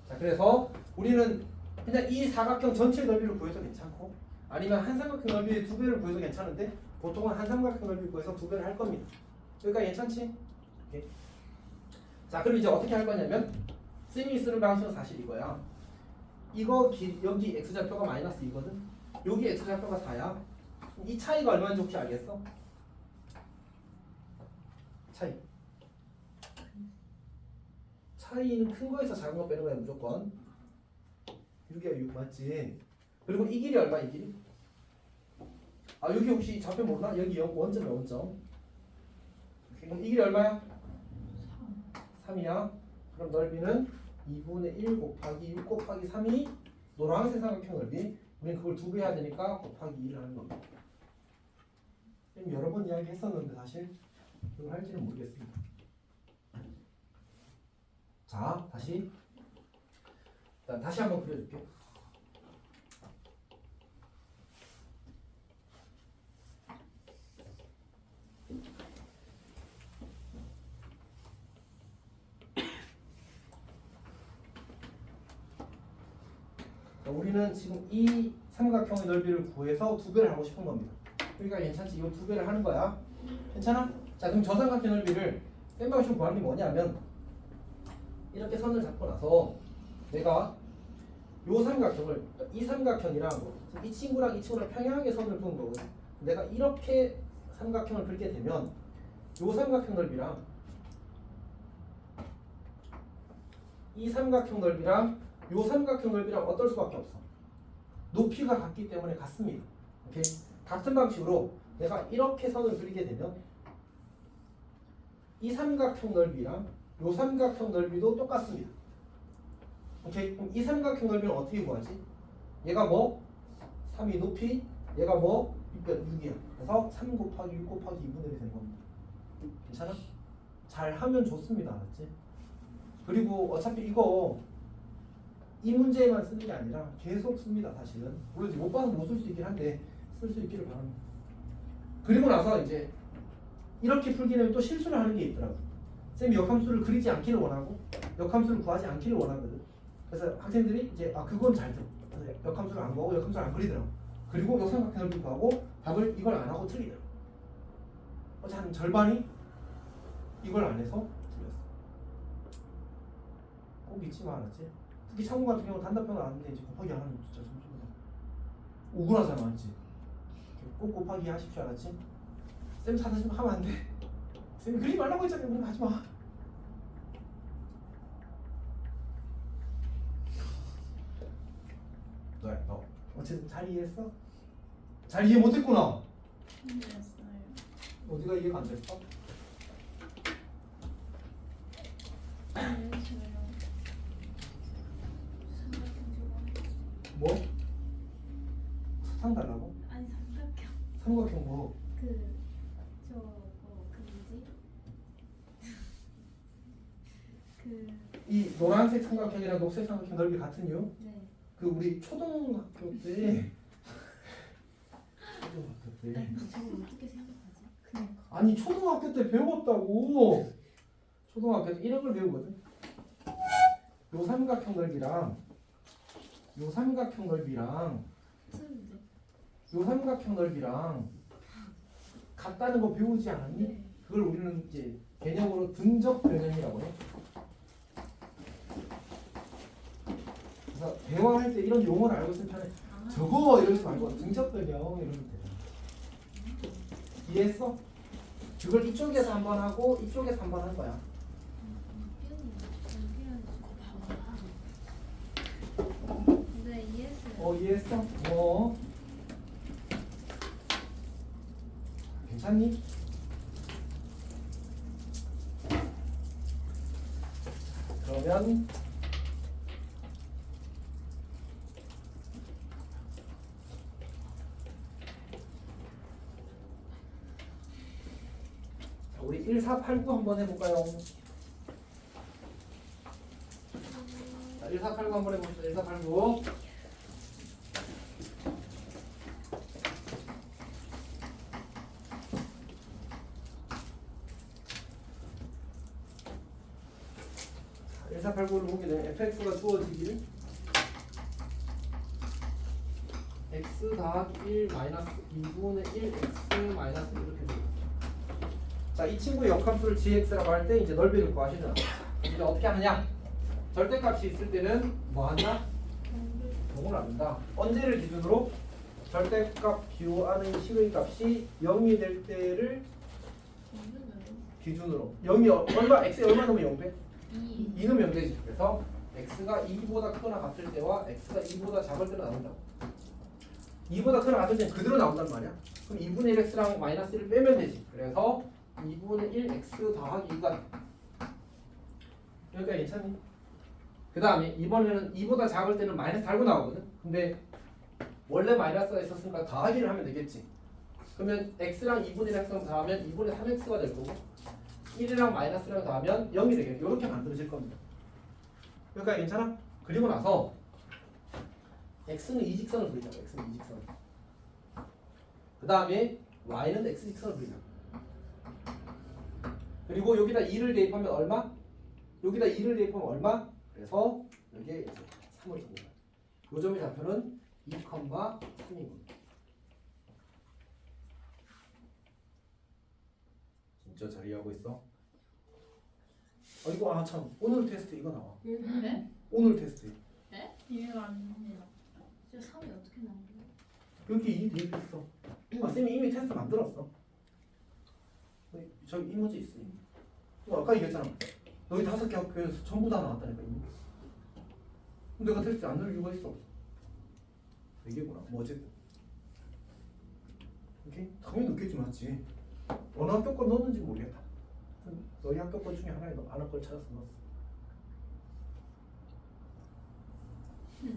자, 그래서 우리는 그냥 이 사각형 전체 넓이를 구해도 괜찮고, 아니면 한 삼각형 넓이의 2배를 구해도 괜찮은데, 보통은 한 삼각형 넓이를 구해서 2배를 할 겁니다. 여기까지 괜찮지? 오케이. 자, 그럼 이제 어떻게 할 거냐면 쌤이 쓰는 방식은 사실 이거야. 이거 여기 x좌표가 마이너스 2거든. 여기 x좌표가 4야. 이 차이가 얼마인지 혹시 알겠어? 차이는 큰 거에서 작은 거 빼는 거야 무조건. 6이야 6 맞지? 그리고 이 길이 얼마 이 길이? 아 여기 혹시 좌표 몰라? 여기 원점이야 원점. 그럼 이 길이 얼마야? 3이야. 그럼 넓이는 2분의 1 곱하기 6 곱하기 3이 노란색 삼각형 넓이. 우리는 그걸 2배 해야 되니까 곱하기 2를 하는 겁니다. 여러 번 이야기 했었는데 사실 이걸 할지는 모르겠습니다. 자, 다시 한번 그려줄게. 자, 우리는 지금 이 삼각형의 넓이를 구해서 2배를 하고 싶은 겁니다. 그러니까 괜찮지? 이거 2배를 하는 거야. 괜찮아? 자, 그럼 저 삼각형 넓이를 쌤 방식으로 구하는 게 뭐냐면 이렇게 선을 잡고 나서 내가 요 삼각형을 이 삼각형이랑 이 친구랑 평행하게 선을 그은 거거든. 내가 이렇게 삼각형을 그리게 되면 요 삼각형 넓이랑 이 삼각형 넓이랑 요 삼각형 넓이랑 어떨 수밖에 없어. 높이가 같기 때문에 같습니다. 오케이? 같은 방식으로 내가 이렇게 선을 그리게 되면 이 삼각형 넓이랑 요 삼각형 넓이도 똑같습니다. 오케이? 그럼 이 삼각형 넓이는 어떻게 구하지? 얘가 뭐? 3이 높이, 얘가 뭐? 6이야. 그래서 3 곱하기 6 곱하기 2분의 1이 되는 겁니다. 괜찮아? 잘 하면 좋습니다. 알았지? 그리고 어차피 이거 이 문제에만 쓰는 게 아니라 계속 씁니다. 사실은. 물론 못 봐서 못 쓸 수 있긴 한데 쓸 수 있기를 바랍니다. 그리고 나서 이제 이렇게 풀기 되면 또 실수를 하는 게 있더라고. 쌤이 역함수를 그리지 않기를 원하고 역함수를 구하지 않기를 원하거든. 그래서 학생들이 이제 그건 잘 들어. 그래서 역함수를 안 구하고 역함수를 안 그리더라고. 그리고 역삼각형을 구하고 답을 이걸 안 하고 틀리더라고. 어제 한 절반이 이걸 안 해서 틀렸어. 꼭 잊지 말았지. 특히 창문 같은 경우 단답형 나왔는데 이제 곱하기 안 하면 진짜 점수가 억울하잖아, 알지? 꼭 곱하기 하십시오, 알았지? 쌤 찾으시면 하면 안 돼. 쌤이 그리지 말라고 했잖아요. 그럼 하지 마. 너 어쨌든 잘 이해했어? 잘 이해 못했구나. 힘들었어요. 어디가 이해가 안 됐어? 뭐? 사탕 달라고? 아니 삼각형 삼각형 뭐? 이 노란색 삼각형이랑 녹색 삼각형 넓이 같은 이유? 네. 그 우리 초등학교 때 네. 저걸 어떻게 생각하지? 그니까. 아니 초등학교 때 배웠다고. 초등학교 때 이런 걸 배우거든. 요 삼각형 넓이랑 요 삼각형 넓이랑 쓰는데. 요 삼각형 넓이랑 같다는 거 배우지 않았니? 네. 그걸 우리는 이제 개념으로 등적 변형이라고 해. 그래서 대화할 때 이런 용어를 알고 있으면 편해. 아. 저거 이러지 말고 등적 변형 이러면 돼. 이해했어? 그걸 이쪽에서 한 번 하고 이쪽에서 한 번 할 거야. 근데 이해했어요. 이해했어? 괜찮니? 그러면 자, 우리 1489 한번 해볼까요? 자, 1489 한번 해봅시다. 1489. 자, 1489를 보게 되면 fx가 주어지길 x 더하기 1 마이너스 2분의 1 x 마이너스 이렇게 돼요. 자, 이 친구의 역함수를 gx라고 할 때 이제 넓이를 구하시잖아. 이제 어떻게 하느냐? 절대값이 있을 때는 뭐 한다? 요걸 안다. 언제를 기준으로? 절대값 기호하는 식의 값이 0이 될 때를 기준으로. 0이 얼마? x에 얼마 넣으면 0 돼? 2 넣으면 0 되지. 그래서 x가 2보다 크거나 같을 때와 x가 2보다 작을 때는 나온다고. 2보다 크거나 같을 때는 그대로 나온단 말이야. 그럼 2분의 1x랑 마이너스 1을 빼면 되지. 그래서 2분의 1x 더하기 2가 여기까지 괜찮니? 그 다음에 이번에는 2보다 작을 때는 마이너스 달고 나오거든. 근데 원래 마이너스가 있었으니까 더하기를 하면 되겠지. 그러면 x랑 2분의 1x랑 더하면 2분의 3x가 될 거고 1이랑 마이너스랑 더하면 0이 되겠네. 이렇게 만들어질 겁니다. 여기까지 괜찮아? 그리고 나서 x는 이직선을 그리자고. x는 이직선. 그 다음에 y는 x직선을 그리자고. 그리고 여기다 2를 대입하면 얼마? 여기다 2를 대입하면 얼마? 그래서 여기에 이제 3을 두고 요 점의 좌표는 2,3인 겁니다. 진짜 잘 이해하고 있어? 이거 참 오늘 테스트 이거 나와. 네? 오늘 테스트 이해가 안 됩니다. 저 3이 어떻게 나온 거예요? 여기 2 대입했어. 쌤이 이미 테스트 만들었어. 저기 이모지 있어. 이미. 아까 얘기했잖아. 여기 5개 학교에서 전부 다 나왔다니까 이미. 내가 테스트 안 넣을 이유가 있어 없어? 이게구나. 뭐 어쨌든 오케이? 당연히 넣겠지 맞지. 어느 학교 거 넣었는지 모르겠다. 너희 학교 거 중에 하나에 너 하나 걸 찾아서 넣었어.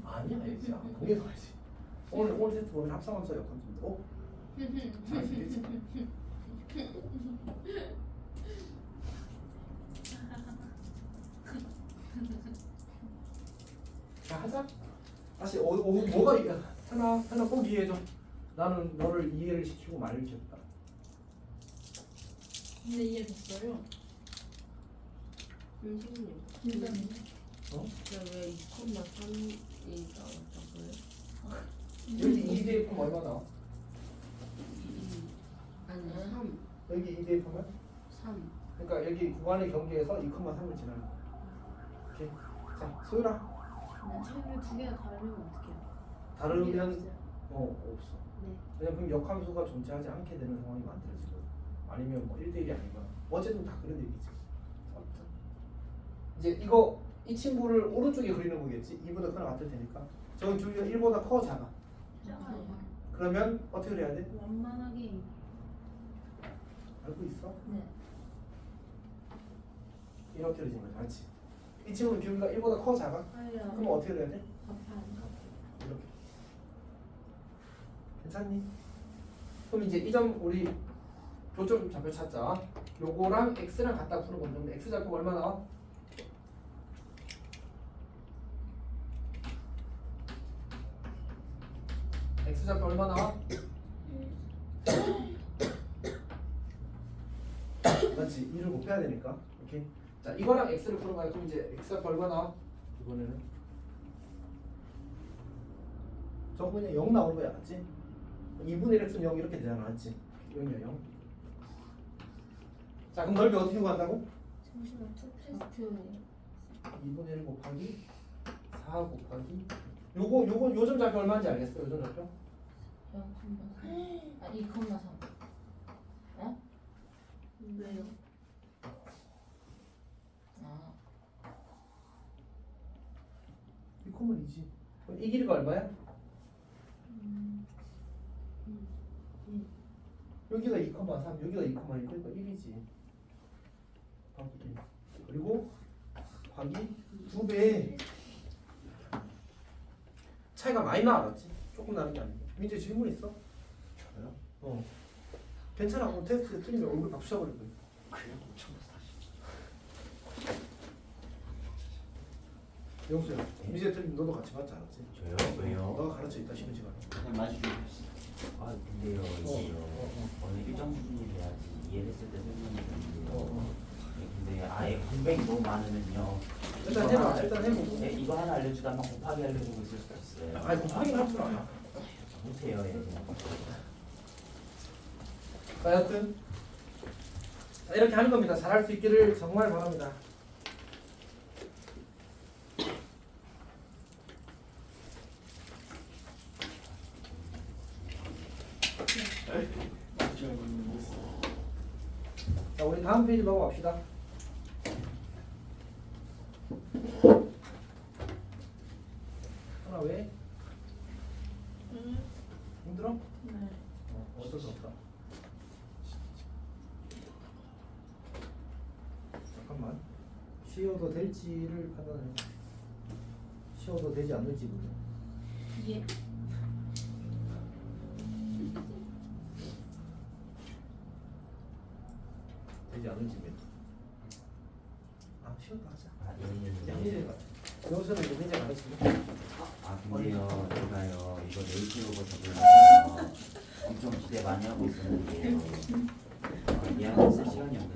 아니야 얘지야. 동의해서 가야지. 오늘 테스트 보면 합성함수 역함수인데 잘할 수 있겠지. 자 하자. 다시 뭐가 하나 꼭 이해해줘. 나는 너를 이해를 시키고 말을 시켰다. 근데 이해됐어요. 선생님, 진짜. 왜 2,3이 나왔다고요? 여기 2 대입하면 얼마 나와? 아니 3, 여기 2 대입하면? 3. 그러니까 여기 구간의 경계에서 2,3을 지나는 거야. 오케이. 자 소율아. 처음에 두 개가 다르면 어떡해요? 다르면 없어요. 없어. 네. 왜냐면 그럼 역함수가 존재하지 않게 되는 상황이 만들어지거든. 아니면 뭐 1대1이 아니거나 어쨌든 다 그런 얘기지. 아무튼 이제 이거 이 친구를 오른쪽에 그리는 거겠지. 2보다 크거나 같을 테니까. 저기 줄기가 1보다 커 작아. 작아요. 그러면 어떻게 해야 돼? 완만하게. 알고 있어? 네. 이렇게 그리는 거지. 맞지? 이 친구는 줄기가 1보다 커 작아? 아니요. 그럼 어떻게 해야 돼? 아파요. 이렇게. 괜찮니? 그럼 이제 이 점 우리 교점 좌표 찾자. 요거랑 x랑 갖다 풀어보면 그럼 x 좌표가 얼마 나와? x 좌표 얼마 나와? 맞지? 2를 곱해야 되니까. 오케이. 자 이거랑 x를 풀어봐요. 그럼 이제 x가 별거 나와. 이번에는 저번에 0 나오는 거야, 맞지? 2분의 1x는 0 이렇게 되잖아, 맞지? 0이야 0. 자 그럼 넓이 어떻게 구한다고? 잠시만 투 패스. 2분의 1 곱하기 4 곱하기 요점 좌표 얼마인지 알겠어? 요점 좌표? 0,4 아 2,3 어? 왜요? 아 2,2지. 그럼 이 길이가 얼마야? 여기가 2,3, 여기가 2,1, 그러니까 1이지. 곱하기 1. 그리고 곱하기 2배. 차이가 많이 나, 알았지? 조금 나는 게 아니고. 민재 질문 있어? 저요? 어. 괜찮아. 그럼 테스트 틀리면 얼굴 다 부셔버릴 거야. 그래요? 처음 다시. 영수야, 민재 틀리면 너도 같이 맞지 않았지? 저요? 왜요? 너가 가르쳐 있다 쉬는 시간에. 그냥 맞으시죠. 아 근데요 이게요. 어느 일정 수준이 돼야지 이해를 했을 때 설명이 되는데요. 근데 아예 공백이 너무 많으면요. 일단 해봐. 일단 해보고. 네, 이거 하나 알려주다가 곱하기 알려주고 있을 수도 있어요. 아니 곱하기는 할 줄 알아. 못해요 얘. 자, 여튼 자, 이렇게 하는 겁니다. 잘할 수 있기를 정말 바랍니다. 자, 우리 다음 페이지 넘어갑시다. 하나 왜? 힘들어? 네. 어쩔 수 없다. 잠깐만. 쉬어도 될지를 판단해. 쉬어도 되지 않을지 보자. 예. 되지 않을지 보자. 아, 쉬어도 하자. 아 예. 양민재 같아. 여기서는 이제 민재 안 했습니다. 아 근데요 제가요 이거 네이티브로 적으려고 엄청 기대 많이 하고 있었는데요. 미안해서 시간이 없는